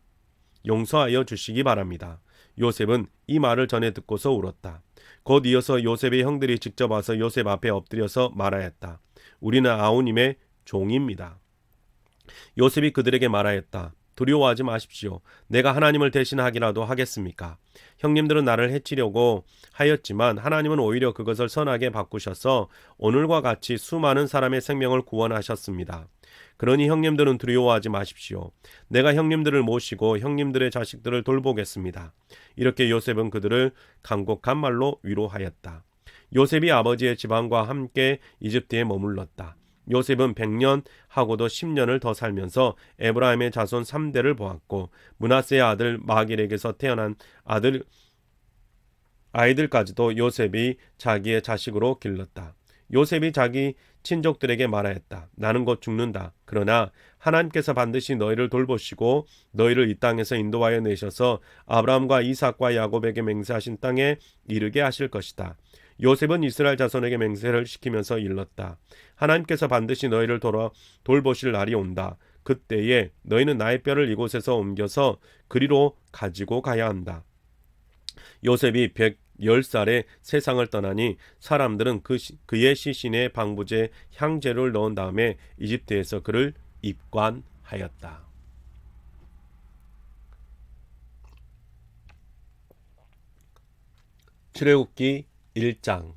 용서하여 주시기 바랍니다. 요셉은 이 말을 전해 듣고서 울었다. 곧 이어서 요셉의 형들이 직접 와서 요셉 앞에 엎드려서 말하였다. 우리는 아우님의 종입니다. 요셉이 그들에게 말하였다. 두려워하지 마십시오. 내가 하나님을 대신하기라도 하겠습니까? 형님들은 나를 해치려고 하였지만 하나님은 오히려 그것을 선하게 바꾸셔서 오늘과 같이 수많은 사람의 생명을 구원하셨습니다. 그러니 형님들은 두려워하지 마십시오. 내가 형님들을 모시고 형님들의 자식들을 돌보겠습니다. 이렇게 요셉은 그들을 간곡한 말로 위로하였다. 요셉이 아버지의 집안과 함께 이집트에 머물렀다. 요셉은 100년 하고도 10년을 더 살면서 에브라임의 자손 3대를 보았고 므낫세의 아들 마길에게서 태어난 아이들까지도 요셉이 자기의 자식으로 길렀다. 요셉이 자기 친족들에게 말하였다. 나는 곧 죽는다. 그러나 하나님께서 반드시 너희를 돌보시고 너희를 이 땅에서 인도하여 내셔서 아브라함과 이삭과 야곱에게 맹세하신 땅에 이르게 하실 것이다. 요셉은 이스라엘 자손에게 맹세를 시키면서 일렀다. 하나님께서 반드시 너희를 돌보실 날이 온다. 그때에 너희는 나의 뼈를 이곳에서 옮겨서 그리로 가지고 가야 한다. 요셉이 110살에 세상을 떠나니 사람들은 그의 시신에 방부제 향재료를 넣은 다음에 이집트에서 그를 입관하였다. 출애굽기 1장.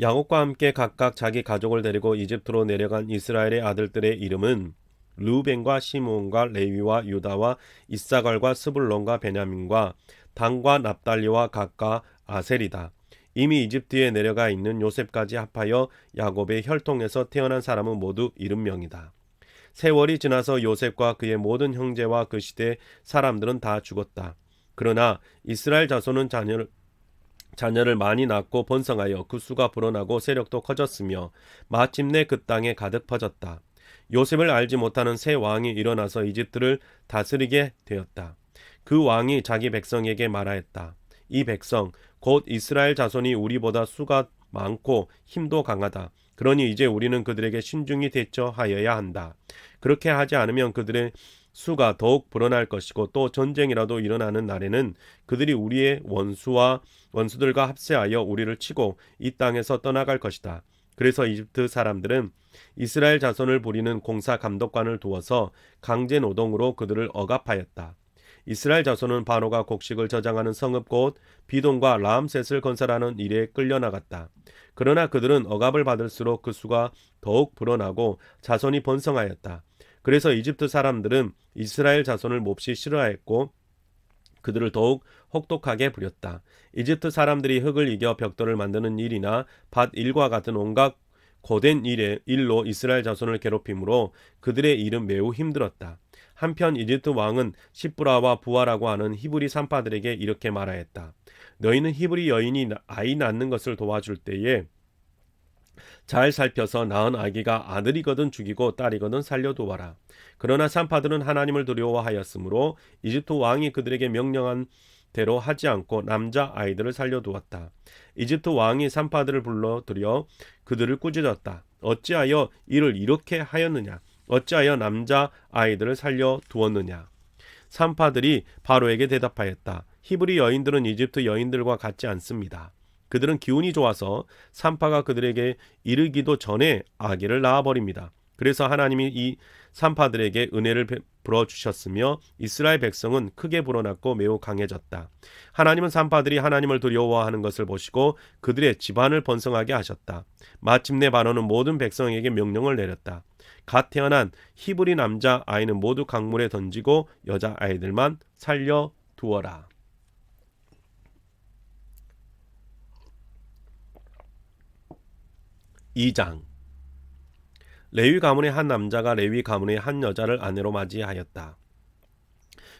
야곱과 함께 각각 자기 가족을 데리고 이집트로 내려간 이스라엘의 아들들의 이름은 르우벤과 시므온과 레위와 유다와 이사갈과 스불론과 베냐민과 단과 납달리와 gad과 아셀이다. 이미 이집트에 내려가 있는 요셉까지 합하여 야곱의 혈통에서 태어난 사람은 모두 70명이다. 세월이 지나서 요셉과 그의 모든 형제와 그 시대 사람들은 다 죽었다. 그러나 이스라엘 자손은 자녀를 많이 낳고 번성하여 그 수가 불어나고 세력도 커졌으며 마침내 그 땅에 가득 퍼졌다. 요셉을 알지 못하는 새 왕이 일어나서 이집트를 다스리게 되었다. 그 왕이 자기 백성에게 말하였다. 이 백성 곧 이스라엘 자손이 우리보다 수가 많고 힘도 강하다. 그러니 이제 우리는 그들에게 신중히 대처하여야 한다. 그렇게 하지 않으면 그들의 수가 더욱 불어날 것이고 또 전쟁이라도 일어나는 날에는 그들이 우리의 원수들과 합세하여 우리를 치고 이 땅에서 떠나갈 것이다. 그래서 이집트 사람들은 이스라엘 자손을 부리는 공사 감독관을 두어서 강제 노동으로 그들을 억압하였다. 이스라엘 자손은 바로가 곡식을 저장하는 성읍 곧 비동과 라암셋을 건설하는 일에 끌려나갔다. 그러나 그들은 억압을 받을수록 그 수가 더욱 불어나고 자손이 번성하였다. 그래서 이집트 사람들은 이스라엘 자손을 몹시 싫어했고 그들을 더욱 혹독하게 부렸다. 이집트 사람들이 흙을 이겨 벽돌을 만드는 일이나 밭 일과 같은 온갖 고된 일로 이스라엘 자손을 괴롭힘으로 그들의 일은 매우 힘들었다. 한편 이집트 왕은 시브라와 부하라고 하는 히브리 산파들에게 이렇게 말하였다. 너희는 히브리 여인이 아이 낳는 것을 도와줄 때에 잘 살펴서 낳은 아기가 아들이거든 죽이고 딸이거든 살려두어라. 그러나 산파들은 하나님을 두려워하였으므로 이집트 왕이 그들에게 명령한 대로 하지 않고 남자 아이들을 살려두었다. 이집트 왕이 산파들을 불러들여 그들을 꾸짖었다. 어찌하여 이를 이렇게 하였느냐? 어찌하여 남자 아이들을 살려두었느냐? 산파들이 바로에게 대답하였다. 히브리 여인들은 이집트 여인들과 같지 않습니다. 그들은 기운이 좋아서 산파가 그들에게 이르기도 전에 아기를 낳아버립니다. 그래서 하나님이 이 산파들에게 은혜를 베풀어 주셨으며 이스라엘 백성은 크게 불어났고 매우 강해졌다. 하나님은 산파들이 하나님을 두려워하는 것을 보시고 그들의 집안을 번성하게 하셨다. 마침내 바로는 모든 백성에게 명령을 내렸다. 갓 태어난 히브리 남자 아이는 모두 강물에 던지고 여자 아이들만 살려 두어라. 2장. 레위 가문의 한 남자가 레위 가문의 한 여자를 아내로 맞이하였다.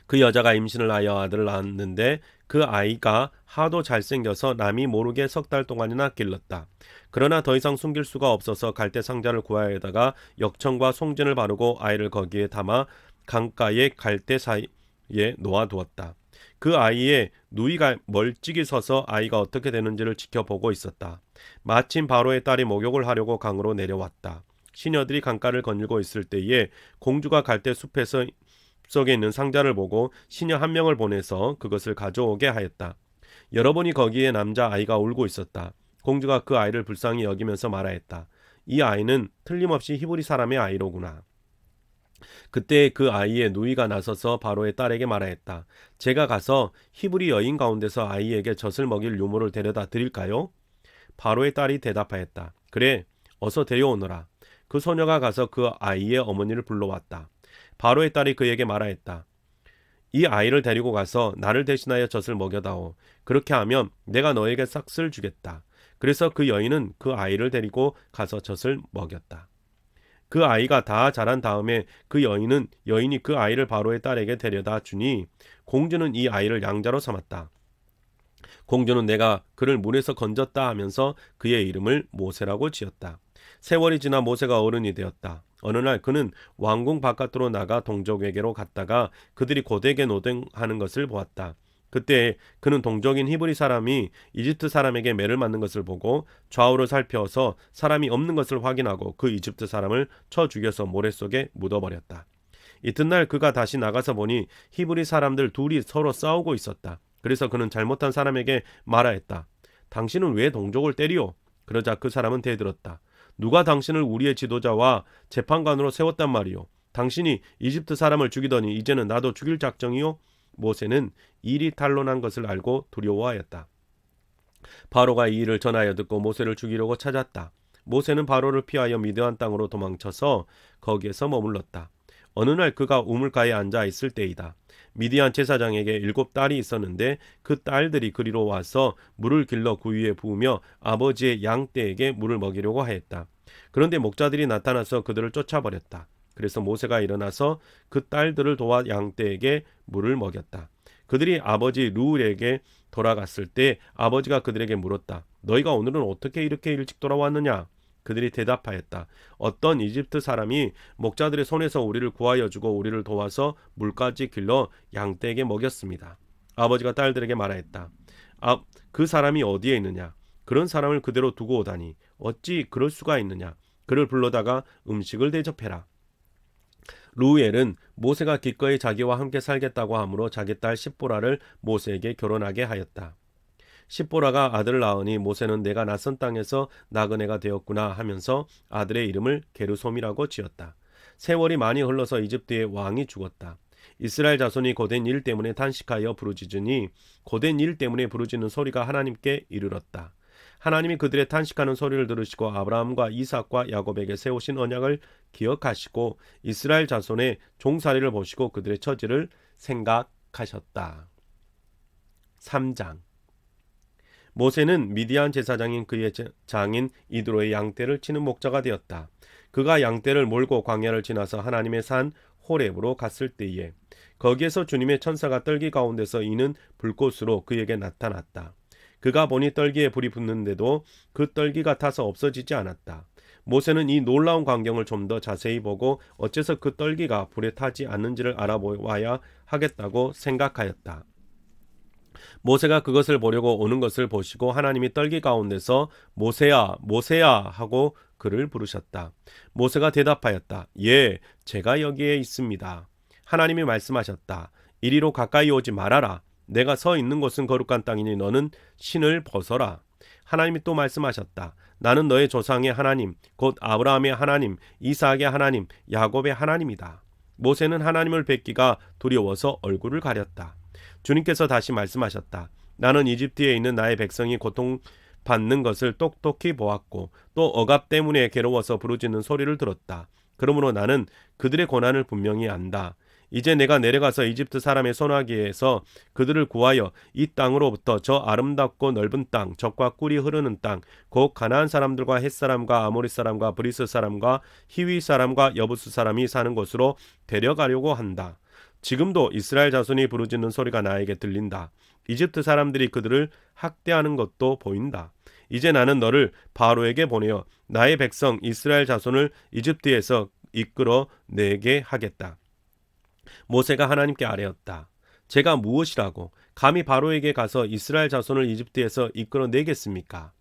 그 여자가 임신을 하여 아들을 낳았는데 그 아이가 하도 잘생겨서 남이 모르게 3달 동안이나 길렀다. 그러나 더 이상 숨길 수가 없어서 갈대 상자를 구하여다가 역청과 송진을 바르고 아이를 거기에 담아 강가의 갈대 사이에 놓아두었다. 그 아이의 누이가 멀찍이 서서 아이가 어떻게 되는지를 지켜보고 있었다. 마침 바로의 딸이 목욕을 하려고 강으로 내려왔다. 시녀들이 강가를 거닐고 있을 때에 공주가 갈대 숲에서 속에 있는 상자를 보고 시녀 한 명을 보내서 그것을 가져오게 하였다. 여러분이 거기에 남자 아이가 울고 있었다. 공주가 그 아이를 불쌍히 여기면서 말하였다. 이 아이는 틀림없이 히브리 사람의 아이로구나. 그때 그 아이의 누이가 나서서 바로의 딸에게 말하였다. 제가 가서 히브리 여인 가운데서 아이에게 젖을 먹일 유모를 데려다 드릴까요? 바로의 딸이 대답하였다. 그래, 어서 데려오너라. 그 소녀가 가서 그 아이의 어머니를 불러왔다. 바로의 딸이 그에게 말하였다. 이 아이를 데리고 가서 나를 대신하여 젖을 먹여다오. 그렇게 하면 내가 너에게 싹을 주겠다. 그래서 그 여인은 그 아이를 데리고 가서 젖을 먹였다. 그 아이가 다 자란 다음에 그 여인이 그 아이를 바로의 딸에게 데려다 주니 공주는 이 아이를 양자로 삼았다. 공주는 내가 그를 물에서 건졌다 하면서 그의 이름을 모세라고 지었다. 세월이 지나 모세가 어른이 되었다. 어느 날 그는 왕궁 바깥으로 나가 동족에게로 갔다가 그들이 고되게 노동하는 것을 보았다. 그때 그는 동족인 히브리 사람이 이집트 사람에게 매를 맞는 것을 보고 좌우를 살펴서 사람이 없는 것을 확인하고 그 이집트 사람을 쳐 죽여서 모래 속에 묻어버렸다. 이튿날 그가 다시 나가서 보니 히브리 사람들 둘이 서로 싸우고 있었다. 그래서 그는 잘못한 사람에게 말하였다. 당신은 왜 동족을 때리오? 그러자 그 사람은 대들었다. 누가 당신을 우리의 지도자와 재판관으로 세웠단 말이오? 당신이 이집트 사람을 죽이더니 이제는 나도 죽일 작정이오? 모세는 일이 탄로난 것을 알고 두려워하였다. 바로가 이 일을 전하여 듣고 모세를 죽이려고 찾았다. 모세는 바로를 피하여 미드안 땅으로 도망쳐서 거기에서 머물렀다. 어느 날 그가 우물가에 앉아 있을 때이다. 미디안 제사장에게 7딸이 있었는데 그 딸들이 그리로 와서 물을 길러 그 위에 부으며 아버지의 양떼에게 물을 먹이려고 하였다. 그런데 목자들이 나타나서 그들을 쫓아버렸다. 그래서 모세가 일어나서 그 딸들을 도와 양떼에게 물을 먹였다. 그들이 아버지 루울에게 돌아갔을 때 아버지가 그들에게 물었다. 너희가 오늘은 어떻게 이렇게 일찍 돌아왔느냐? 그들이 대답하였다. 어떤 이집트 사람이 목자들의 손에서 우리를 구하여 주고 우리를 도와서 물까지 길러 양떼에게 먹였습니다. 아버지가 딸들에게 말하였다. 그 사람이 어디에 있느냐? 그런 사람을 그대로 두고 오다니 어찌 그럴 수가 있느냐? 그를 불러다가 음식을 대접해라. 루엘은 모세가 기꺼이 자기와 함께 살겠다고 하므로 자기 딸 십보라를 모세에게 결혼하게 하였다. 십보라가 아들을 낳으니 모세는 내가 낯선 땅에서 나그네가 되었구나 하면서 아들의 이름을 게르솜이라고 지었다. 세월이 많이 흘러서 이집트의 왕이 죽었다. 이스라엘 자손이 고된 일 때문에 탄식하여 부르짖으니 고된 일 때문에 부르짖는 소리가 하나님께 이르렀다. 하나님이 그들의 탄식하는 소리를 들으시고 아브라함과 이삭과 야곱에게 세우신 언약을 기억하시고 이스라엘 자손의 종살이를 보시고 그들의 처지를 생각하셨다. 3장. 모세는 미디안 제사장인 그의 장인 이드로의 양떼를 치는 목자가 되었다. 그가 양떼를 몰고 광야를 지나서 하나님의 산 호렙으로 갔을 때에 거기에서 주님의 천사가 떨기 가운데서 이는 불꽃으로 그에게 나타났다. 그가 보니 떨기에 불이 붙는데도 그 떨기가 타서 없어지지 않았다. 모세는 이 놀라운 광경을 좀 더 자세히 보고 어째서 그 떨기가 불에 타지 않는지를 알아보아야 하겠다고 생각하였다. 모세가 그것을 보려고 오는 것을 보시고 하나님이 떨기 가운데서 모세야 모세야 하고 그를 부르셨다. 모세가 대답하였다. 예, 제가 여기에 있습니다. 하나님이 말씀하셨다. 이리로 가까이 오지 말아라. 내가 서 있는 곳은 거룩한 땅이니 너는 신을 벗어라. 하나님이 또 말씀하셨다. 나는 너의 조상의 하나님, 곧 아브라함의 하나님, 이삭의 하나님, 야곱의 하나님이다. 모세는 하나님을 뵙기가 두려워서 얼굴을 가렸다. 주님께서 다시 말씀하셨다. 나는 이집트에 있는 나의 백성이 고통받는 것을 똑똑히 보았고 또 억압 때문에 괴로워서 부르짖는 소리를 들었다. 그러므로 나는 그들의 고난을 분명히 안다. 이제 내가 내려가서 이집트 사람의 손아귀에서 그들을 구하여 이 땅으로부터 저 아름답고 넓은 땅, 젖과 꿀이 흐르는 땅, 곧 가나안 사람들과 헷 사람과 아모리 사람과 브리스 사람과 히위 사람과 여부스 사람이 사는 곳으로 데려가려고 한다. 지금도 이스라엘 자손이 부르짖는 소리가 나에게 들린다. 이집트 사람들이 그들을 학대하는 것도 보인다. 이제 나는 너를 바로에게 보내어 나의 백성 이스라엘 자손을 이집트에서 이끌어 내게 하겠다. 모세가 하나님께 아뢰었다. 제가 무엇이라고 감히 바로에게 가서 이스라엘 자손을 이집트에서 이끌어 내겠습니까?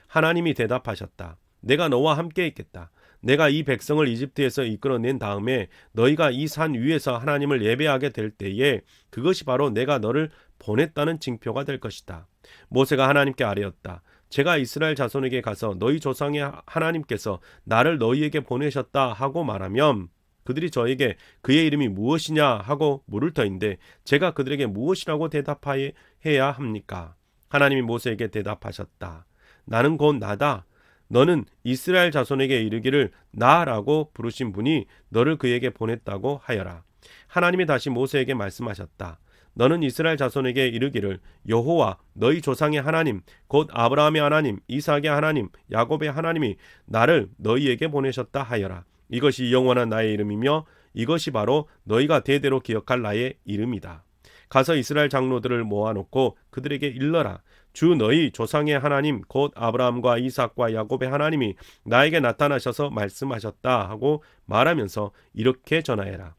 하나님이 대답하셨다. 내가 너와 함께 있겠다. 내가 이 백성을 이집트에서 이끌어낸 다음에 너희가 이 산 위에서 하나님을 예배하게 될 때에 그것이 바로 내가 너를 보냈다는 징표가 될 것이다. 모세가 하나님께 아뢰었다. 제가 이스라엘 자손에게 가서 너희 조상의 하나님께서 나를 너희에게 보내셨다 하고 말하면 그들이 저에게 그의 이름이 무엇이냐 하고 물을 터인데 제가 그들에게 무엇이라고 대답해야 합니까? 하나님이 모세에게 대답하셨다. 나는 곧 나다. 너는 이스라엘 자손에게 이르기를 나라고 부르신 분이 너를 그에게 보냈다고 하여라. 하나님이 다시 모세에게 말씀하셨다. 너는 이스라엘 자손에게 이르기를 여호와 너희 조상의 하나님 곧 아브라함의 하나님 이삭의 하나님 야곱의 하나님이 나를 너희에게 보내셨다 하여라. 이것이 영원한 나의 이름이며 이것이 바로 너희가 대대로 기억할 나의 이름이다. 가서 이스라엘 장로들을 모아놓고 그들에게 일러라. 주 너희 조상의 하나님 곧 아브라함과 이삭과 야곱의 하나님이 나에게 나타나셔서 말씀하셨다 하고 말하면서 이렇게 전하여라.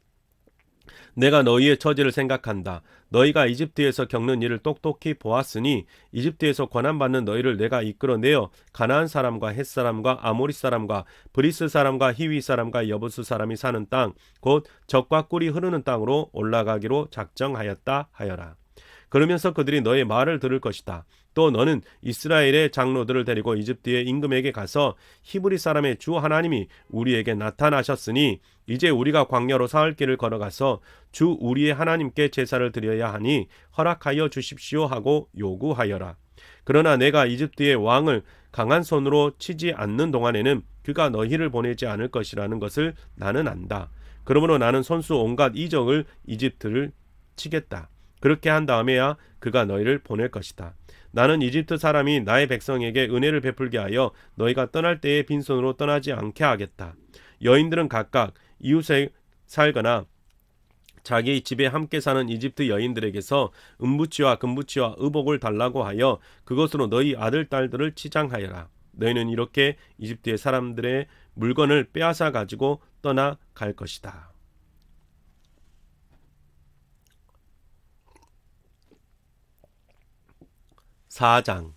내가 너희의 처지를 생각한다. 너희가 이집트에서 겪는 일을 똑똑히 보았으니 이집트에서 고난받는 너희를 내가 이끌어내어 가나안 사람과 헷 사람과 아모리 사람과 브리스 사람과 히위 사람과 여부스 사람이 사는 땅 곧 젖과 꿀이 흐르는 땅으로 올라가기로 작정하였다 하여라. 그러면서 그들이 너의 말을 들을 것이다. 또 너는 이스라엘의 장로들을 데리고 이집트의 임금에게 가서 히브리 사람의 주 하나님이 우리에게 나타나셨으니 이제 우리가 광야로 사흘 길을 걸어가서 주 우리의 하나님께 제사를 드려야 하니 허락하여 주십시오 하고 요구하여라. 그러나 내가 이집트의 왕을 강한 손으로 치지 않는 동안에는 그가 너희를 보내지 않을 것이라는 것을 나는 안다. 그러므로 나는 손수 온갖 이적을 이집트를 치겠다. 그렇게 한 다음에야 그가 너희를 보낼 것이다. 나는 이집트 사람이 나의 백성에게 은혜를 베풀게 하여 너희가 떠날 때에 빈손으로 떠나지 않게 하겠다. 여인들은 각각 이웃에 살거나 자기 집에 함께 사는 이집트 여인들에게서 은부치와 금부치와 의복을 달라고 하여 그것으로 너희 아들 딸들을 치장하여라. 너희는 이렇게 이집트의 사람들의 물건을 빼앗아 가지고 떠나갈 것이다. 4장.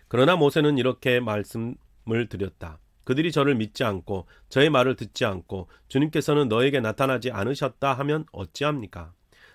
그러나 모세는 이렇게 말씀을 드렸다. 그들이 저를 믿지 않고 저의 말을 듣지 않고 주님께서는 너에게 나타나지 않으셨다 하면 어찌합니까?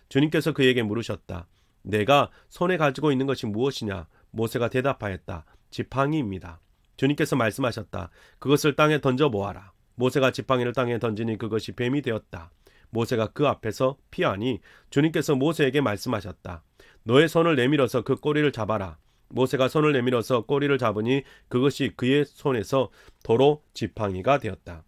주님께서 그에게 물으셨다. 내가 손에 가지고 있는 것이 무엇이냐? 모세가 대답하였다. 지팡이입니다. 주님께서 말씀하셨다. 그것을 땅에 던져보아라. 모세가 지팡이를 땅에 던지니 그것이 뱀이 되었다. 모세가 그 앞에서 피하니 주님께서 모세에게 말씀하셨다. 너의 손을 내밀어서 그 꼬리를 잡아라. 모세가 손을 내밀어서 꼬리를 잡으니 그것이 그의 손에서 도로 지팡이가 되었다.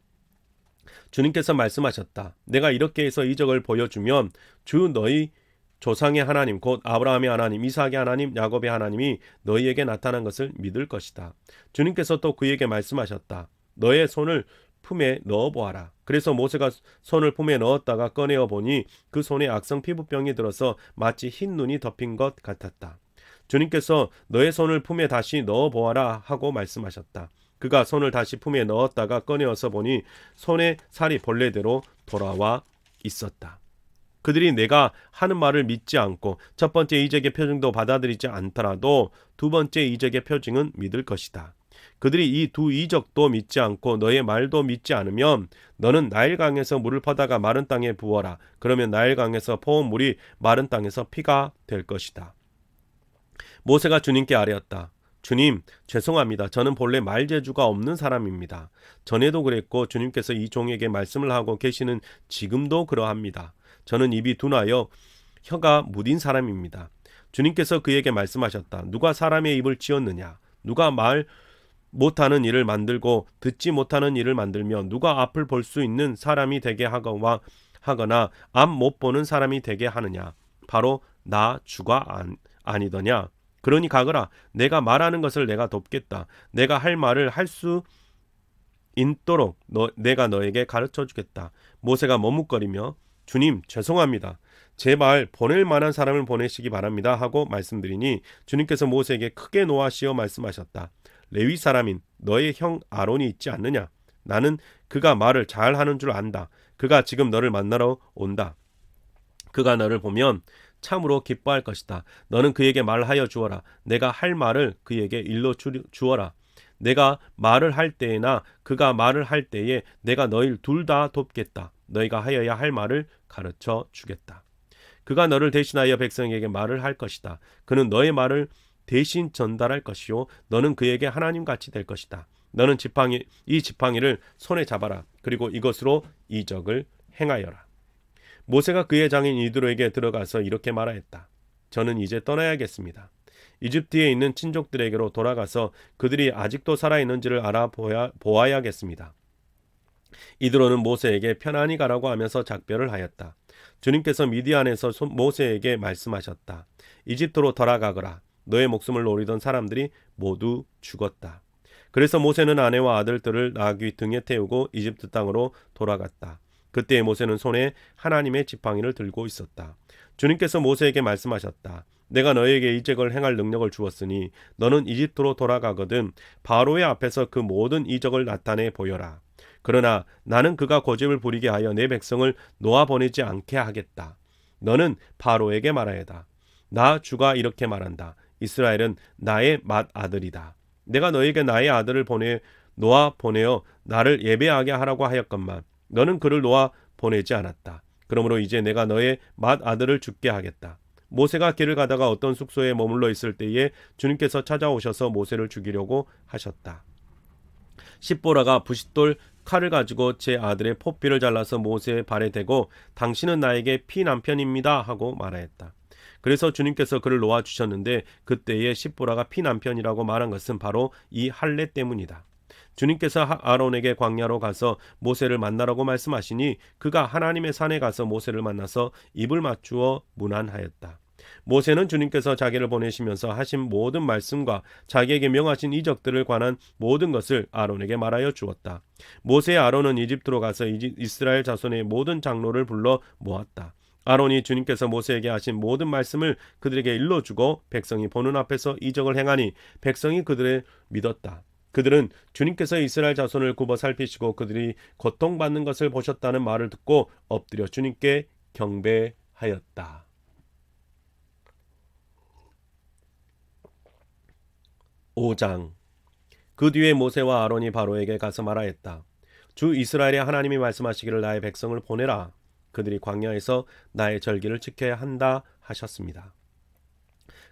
주님께서 말씀하셨다. 내가 이렇게 해서 이적을 보여주면 주 너희 조상의 하나님 곧 아브라함의 하나님, 이삭의 하나님, 야곱의 하나님이 너희에게 나타난 것을 믿을 것이다. 주님께서 또 그에게 말씀하셨다. 너의 손을 품에 넣어보아라. 그래서 모세가 손을 품에 넣었다가 꺼내어 보니 그 손에 악성 피부병이 들어서 마치 흰 눈이 덮인 것 같았다. 주님께서 너의 손을 품에 다시 넣어보아라 하고 말씀하셨다. 그가 손을 다시 품에 넣었다가 꺼내어서 보니 손에 살이 본래대로 돌아와 있었다. 그들이 내가 하는 말을 믿지 않고 첫 번째 이적의 표징도 받아들이지 않더라도 두 번째 이적의 표징은 믿을 것이다. 그들이 이 두 이적도 믿지 않고 너의 말도 믿지 않으면 너는 나일강에서 물을 퍼다가 마른 땅에 부어라. 그러면 나일강에서 퍼온 물이 마른 땅에서 피가 될 것이다. 모세가 주님께 아뢰었다. 주님, 죄송합니다. 저는 본래 말재주가 없는 사람입니다. 전에도 그랬고 주님께서 이 종에게 말씀을 하고 계시는 지금도 그러합니다. 저는 입이 둔하여 혀가 무딘 사람입니다. 주님께서 그에게 말씀하셨다. 누가 사람의 입을 지었느냐? 누가 말 못하는 일을 만들고 듣지 못하는 일을 만들며 누가 앞을 볼 수 있는 사람이 되게 하거나 앞 못 보는 사람이 되게 하느냐? 바로 나 주가 아니더냐? 그러니 가거라. 내가 말하는 것을 내가 돕겠다. 내가 할 말을 할 수 있도록 내가 너에게 가르쳐 주겠다. 모세가 머뭇거리며 주님 죄송합니다. 제발 보낼 만한 사람을 보내시기 바랍니다 하고 말씀드리니 주님께서 모세에게 크게 노하시어 말씀하셨다. 레위 사람인 너의 형 아론이 있지 않느냐? 나는 그가 말을 잘하는 줄 안다. 그가 지금 너를 만나러 온다. 그가 너를 보면 참으로 기뻐할 것이다. 너는 그에게 말하여 주어라. 내가 할 말을 그에게 일러 주어라. 내가 말을 할 때에나 그가 말을 할 때에 내가 너희를 둘 다 돕겠다. 너희가 하여야 할 말을 가르쳐 주겠다. 그가 너를 대신하여 백성에게 말을 할 것이다. 그는 너의 말을 대신 전달할 것이요 너는 그에게 하나님같이 될 것이다. 너는 이 지팡이를 손에 잡아라. 그리고 이것으로 이적을 행하여라. 모세가 그의 장인 이드로에게 들어가서 이렇게 말하였다. 저는 이제 떠나야겠습니다. 이집트에 있는 친족들에게로 돌아가서 그들이 아직도 살아있는지를 알아보아야겠습니다. 이드로는 모세에게 편안히 가라고 하면서 작별을 하였다. 주님께서 미디안에서 모세에게 말씀하셨다. 이집트로 돌아가거라. 너의 목숨을 노리던 사람들이 모두 죽었다. 그래서 모세는 아내와 아들들을 나귀 등에 태우고 이집트 땅으로 돌아갔다. 그때 모세는 손에 하나님의 지팡이를 들고 있었다. 주님께서 모세에게 말씀하셨다. 내가 너에게 이적을 행할 능력을 주었으니 너는 이집트로 돌아가거든 바로의 앞에서 그 모든 이적을 나타내 보여라. 그러나 나는 그가 고집을 부리게 하여 내 백성을 놓아보내지 않게 하겠다. 너는 바로에게 말하여다. 나 주가 이렇게 말한다. 이스라엘은 나의 맏아들이다. 내가 너에게 나의 아들을 놓아 보내어 나를 예배하게 하라고 하였건만 너는 그를 놓아 보내지 않았다. 그러므로 이제 내가 너의 맏아들을 죽게 하겠다. 모세가 길을 가다가 어떤 숙소에 머물러 있을 때에 주님께서 찾아오셔서 모세를 죽이려고 하셨다. 십보라가 부싯돌 칼을 가지고 제 아들의 포피를 잘라서 모세의 발에 대고 당신은 나에게 피남편입니다 하고 말하였다. 그래서 주님께서 그를 놓아주셨는데 그때에 십보라가 피남편이라고 말한 것은 바로 이 할례 때문이다. 주님께서 아론에게 광야로 가서 모세를 만나라고 말씀하시니 그가 하나님의 산에 가서 모세를 만나서 입을 맞추어 문안하였다. 모세는 주님께서 자기를 보내시면서 하신 모든 말씀과 자기에게 명하신 이적들을 관한 모든 것을 아론에게 말하여 주었다. 모세의 아론은 이집트로 가서 이스라엘 자손의 모든 장로를 불러 모았다. 아론이 주님께서 모세에게 하신 모든 말씀을 그들에게 일러주고 백성이 보는 앞에서 이적을 행하니 백성이 그들을 믿었다. 그들은 주님께서 이스라엘 자손을 굽어 살피시고 그들이 고통받는 것을 보셨다는 말을 듣고 엎드려 주님께 경배하였다. 5장. 그 뒤에 모세와 아론이 바로에게 가서 말하였다. 주 이스라엘의 하나님이 말씀하시기를 나의 백성을 보내라. 그들이 광야에서 나의 절기를 지켜야 한다 하셨습니다.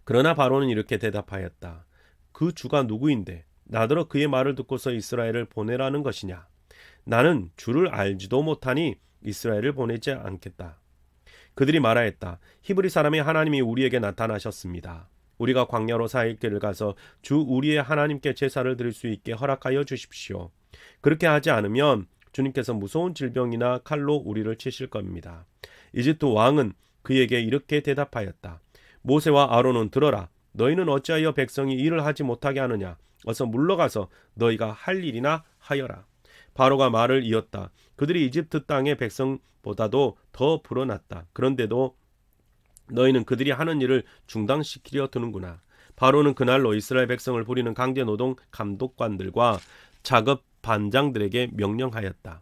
그러나 바로는 이렇게 대답하였다. 그 주가 누구인데 나더러 그의 말을 듣고서 이스라엘을 보내라는 것이냐? 나는 주를 알지도 못하니 이스라엘을 보내지 않겠다. 그들이 말하였다. 히브리 사람이 하나님이 우리에게 나타나셨습니다. 우리가 광야로 4일 길을 가서 주 우리의 하나님께 제사를 드릴 수 있게 허락하여 주십시오. 그렇게 하지 않으면 주님께서 무서운 질병이나 칼로 우리를 치실 겁니다. 이집트 왕은 그에게 이렇게 대답하였다. 모세와 아론은 들어라. 너희는 어찌하여 백성이 일을 하지 못하게 하느냐? 어서 물러가서 너희가 할 일이나 하여라. 바로가 말을 이었다. 그들이 이집트 땅의 백성보다도 더 불어났다. 그런데도 너희는 그들이 하는 일을 중단시키려 드는구나. 바로는 그날로 이스라엘 백성을 부리는 강제노동 감독관들과 작업 반장들에게 명령하였다.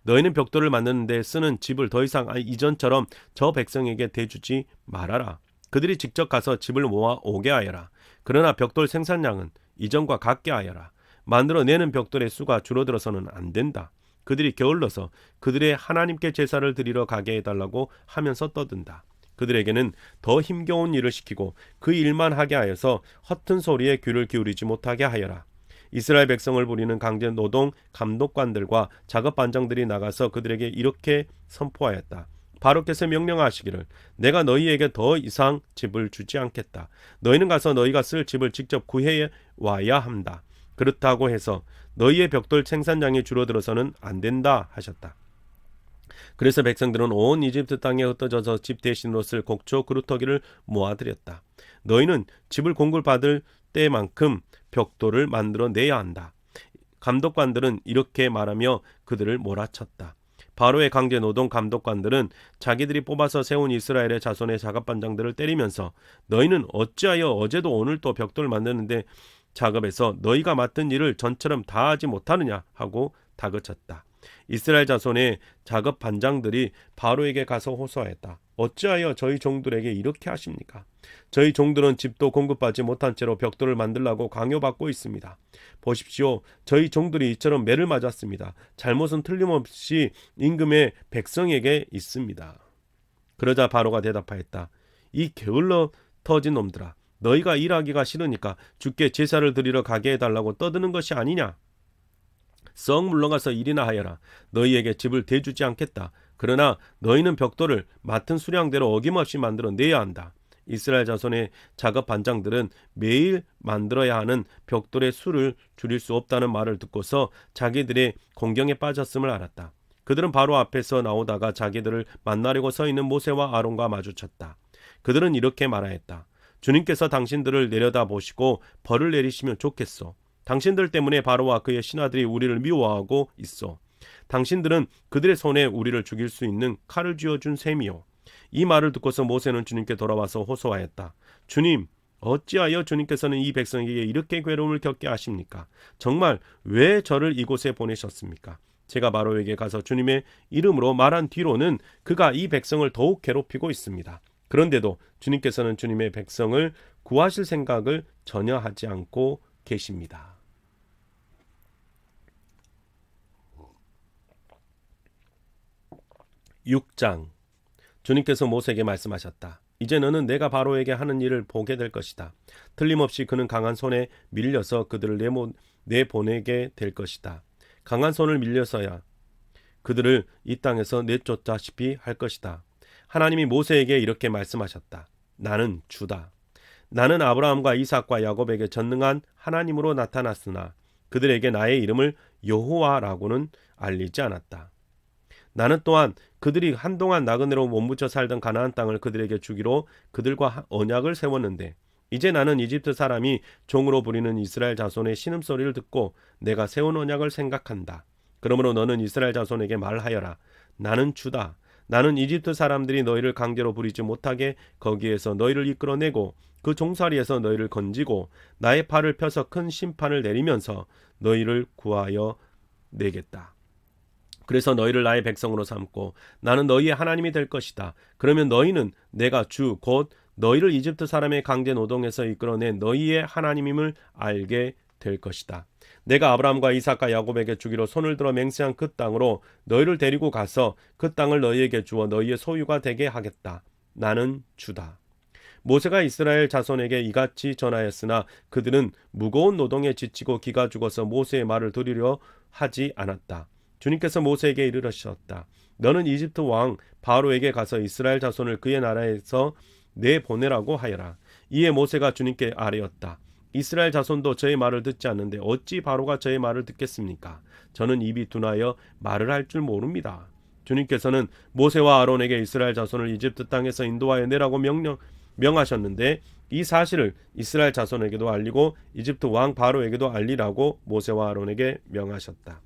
너희는 벽돌을 만드는데 쓰는 집을 더 이상 이전처럼 저 백성에게 대주지 말아라. 그들이 직접 가서 집을 모아 오게 하여라. 그러나 벽돌 생산량은 이전과 같게 하여라. 만들어내는 벽돌의 수가 줄어들어서는 안 된다. 그들이 게을러서 그들의 하나님께 제사를 드리러 가게 해달라고 하면서 떠든다. 그들에게는 더 힘겨운 일을 시키고 그 일만 하게 하여서 허튼 소리에 귀를 기울이지 못하게 하여라. 이스라엘 백성을 부리는 강제 노동 감독관들과 작업 반장들이 나가서 그들에게 이렇게 선포하였다. 바로께서 명령하시기를 내가 너희에게 더 이상 집을 주지 않겠다. 너희는 가서 너희가 쓸 집을 직접 구해 와야 한다. 그렇다고 해서 너희의 벽돌 생산량이 줄어들어서는 안 된다 하셨다. 그래서 백성들은 온 이집트 땅에 흩어져서 집 대신으로 쓸 곡초 그루터기를 모아들였다. 너희는 집을 공급받을 때만큼 벽돌을 만들어내야 한다. 감독관들은 이렇게 말하며 그들을 몰아쳤다. 바로의 강제 노동 감독관들은 자기들이 뽑아서 세운 이스라엘의 자손의 작업반장들을 때리면서 너희는 어찌하여 어제도 오늘도 벽돌을 만드는데 작업에서 너희가 맡은 일을 전처럼 다 하지 못하느냐 하고 다그쳤다. 이스라엘 자손의 작업 반장들이 바로에게 가서 호소하였다. 어찌하여 저희 종들에게 이렇게 하십니까? 저희 종들은 집도 공급받지 못한 채로 벽돌을 만들라고 강요받고 있습니다. 보십시오. 저희 종들이 이처럼 매를 맞았습니다. 잘못은 틀림없이 임금의 백성에게 있습니다. 그러자 바로가 대답하였다. 이 게을러 터진 놈들아. 너희가 일하기가 싫으니까 주께 제사를 드리러 가게 해달라고 떠드는 것이 아니냐? 썩 물러가서 일이나 하여라. 너희에게 집을 대주지 않겠다. 그러나 너희는 벽돌을 맡은 수량대로 어김없이 만들어내야 한다. 이스라엘 자손의 작업 반장들은 매일 만들어야 하는 벽돌의 수를 줄일 수 없다는 말을 듣고서 자기들의 공경에 빠졌음을 알았다. 그들은 바로 앞에서 나오다가 자기들을 만나려고 서 있는 모세와 아론과 마주쳤다. 그들은 이렇게 말하였다. 주님께서 당신들을 내려다보시고 벌을 내리시면 좋겠소. 당신들 때문에 바로와 그의 신하들이 우리를 미워하고 있어. 당신들은 그들의 손에 우리를 죽일 수 있는 칼을 쥐어준 셈이요. 이 말을 듣고서 모세는 주님께 돌아와서 호소하였다. 주님, 어찌하여 주님께서는 이 백성에게 이렇게 괴로움을 겪게 하십니까? 정말 왜 저를 이곳에 보내셨습니까? 제가 바로에게 가서 주님의 이름으로 말한 뒤로는 그가 이 백성을 더욱 괴롭히고 있습니다. 그런데도 주님께서는 주님의 백성을 구하실 생각을 전혀 하지 않고 계십니다. 6장. 주님께서 모세에게 말씀하셨다. 이제 너는 내가 바로에게 하는 일을 보게 될 것이다. 틀림없이 그는 강한 손에 밀려서 그들을 내보내게 될 것이다. 강한 손을 밀려서야 그들을 이 땅에서 내쫓다시피 할 것이다. 하나님이 모세에게 이렇게 말씀하셨다. 나는 주다. 나는 아브라함과 이삭과 야곱에게 전능한 하나님으로 나타났으나 그들에게 나의 이름을 여호와라고는 알리지 않았다. 나는 또한 그들이 한동안 나그네로 몸부쳐 살던 가나안 땅을 그들에게 주기로 그들과 언약을 세웠는데 이제 나는 이집트 사람이 종으로 부리는 이스라엘 자손의 신음소리를 듣고 내가 세운 언약을 생각한다. 그러므로 너는 이스라엘 자손에게 말하여라. 나는 주다. 나는 이집트 사람들이 너희를 강제로 부리지 못하게 거기에서 너희를 이끌어내고 그 종살이에서 너희를 건지고 나의 팔을 펴서 큰 심판을 내리면서 너희를 구하여 내겠다. 그래서 너희를 나의 백성으로 삼고 나는 너희의 하나님이 될 것이다. 그러면 너희는 내가 주 곧 너희를 이집트 사람의 강제 노동에서 이끌어낸 너희의 하나님임을 알게 될 것이다. 내가 아브라함과 이삭과 야곱에게 주기로 손을 들어 맹세한 그 땅으로 너희를 데리고 가서 그 땅을 너희에게 주어 너희의 소유가 되게 하겠다. 나는 주다. 모세가 이스라엘 자손에게 이같이 전하였으나 그들은 무거운 노동에 지치고 기가 죽어서 모세의 말을 들으려 하지 않았다. 주님께서 모세에게 이르셨다. 너는 이집트 왕 바로에게 가서 이스라엘 자손을 그의 나라에서 내보내라고 하여라. 이에 모세가 주님께 아뢰었다. 이스라엘 자손도 저의 말을 듣지 않는데 어찌 바로가 저의 말을 듣겠습니까? 저는 입이 둔하여 말을 할 줄 모릅니다. 주님께서는 모세와 아론에게 이스라엘 자손을 이집트 땅에서 인도하여 내라고 명하셨는데 이 사실을 이스라엘 자손에게도 알리고 이집트 왕 바로에게도 알리라고 모세와 아론에게 명하셨다.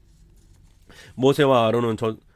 모세와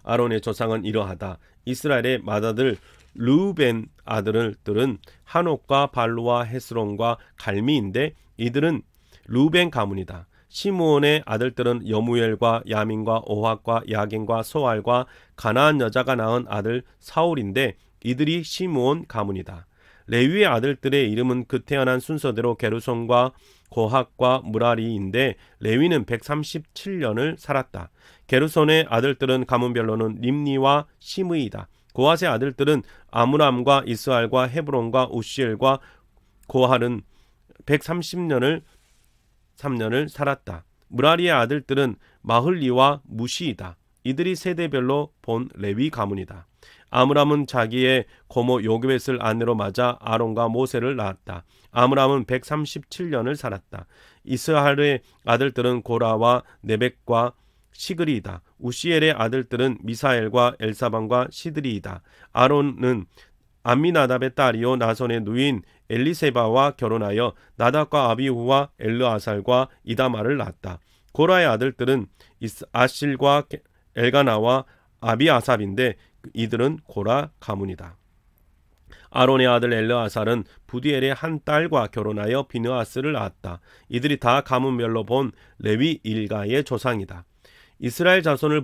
아론의 조상은 이러하다. 이스라엘의 맏아들 르우벤 아들들은 한옥과 발루와 헤스론과 갈미인데 이들은 르우벤 가문이다. 시므온의 아들들은 여무엘과 야민과 오학과 야겐과 소알과 가나안 여자가 낳은 아들 사울인데 이들이 시므온 가문이다. 레위의 아들들의 이름은 그 태어난 순서대로 게르손과 고학과 무라리인데 레위는 137년을 살았다. 게르손의 아들들은 가문별로는 림니와 시므이다. 고핫의 아들들은 아므람과 이스알과 헤브론과 우시엘과 고할은 130년을 3년을 살았다. 무라리의 아들들은 마흘리와 무시이다. 이들이 세대별로 본 레위 가문이다. 아므람은 자기의 고모 요게벳을 아내로 맞아 아론과 모세를 낳았다. 아므람은 137년을 살았다. 이스할의 아들들은 고라와 네벡과 시그리이다. 우시엘의 아들들은 미사엘과 엘사반과 시드리이다. 아론은 암미나답의 딸이요 나손의 누인 엘리세바와 결혼하여 나답과 아비후와 엘르아살과 이다말을 낳았다. 고라의 아들들은 아실과 엘가나와 아비아삽인데 이들은 고라 가문이다. 아론의 아들 엘르아살은 부디엘의 한 딸과 결혼하여 비느하스를 낳았다. 이들이 다 가문별로 본 레위 일가의 조상이다. 이스라엘 자손을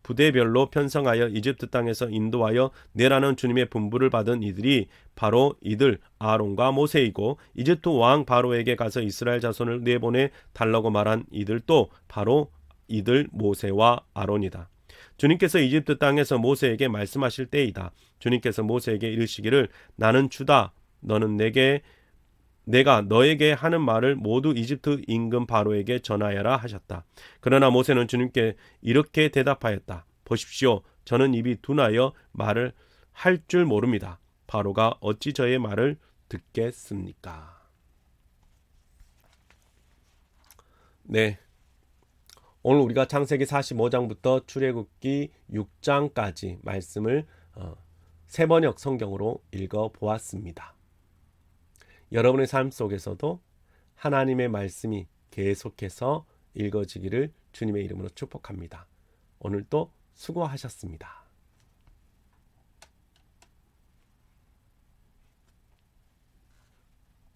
부대별로 편성하여 이집트 땅에서 인도하여 내라는 주님의 분부를 받은 이들이 바로 이들 아론과 모세이고 이집트 왕 바로에게 가서 이스라엘 자손을 내보내 달라고 말한 이들도 바로 이들 모세와 아론이다. 주님께서 이집트 땅에서 모세에게 말씀하실 때이다. 주님께서 모세에게 이르시기를 나는 주다. 너는 내가 너에게 하는 말을 모두 이집트 임금 바로에게 전하여라 하셨다. 그러나 모세는 주님께 이렇게 대답하였다. 보십시오. 저는 입이 둔하여 말을 할 줄 모릅니다. 바로가 어찌 저의 말을 듣겠습니까? 네. 오늘 우리가 창세기 45장부터 출애굽기 6장까지 말씀을 세번역 성경으로 읽어보았습니다. 여러분의 삶 속에서도 하나님의 말씀이 계속해서 읽어지기를 주님의 이름으로 축복합니다. 오늘도 수고하셨습니다.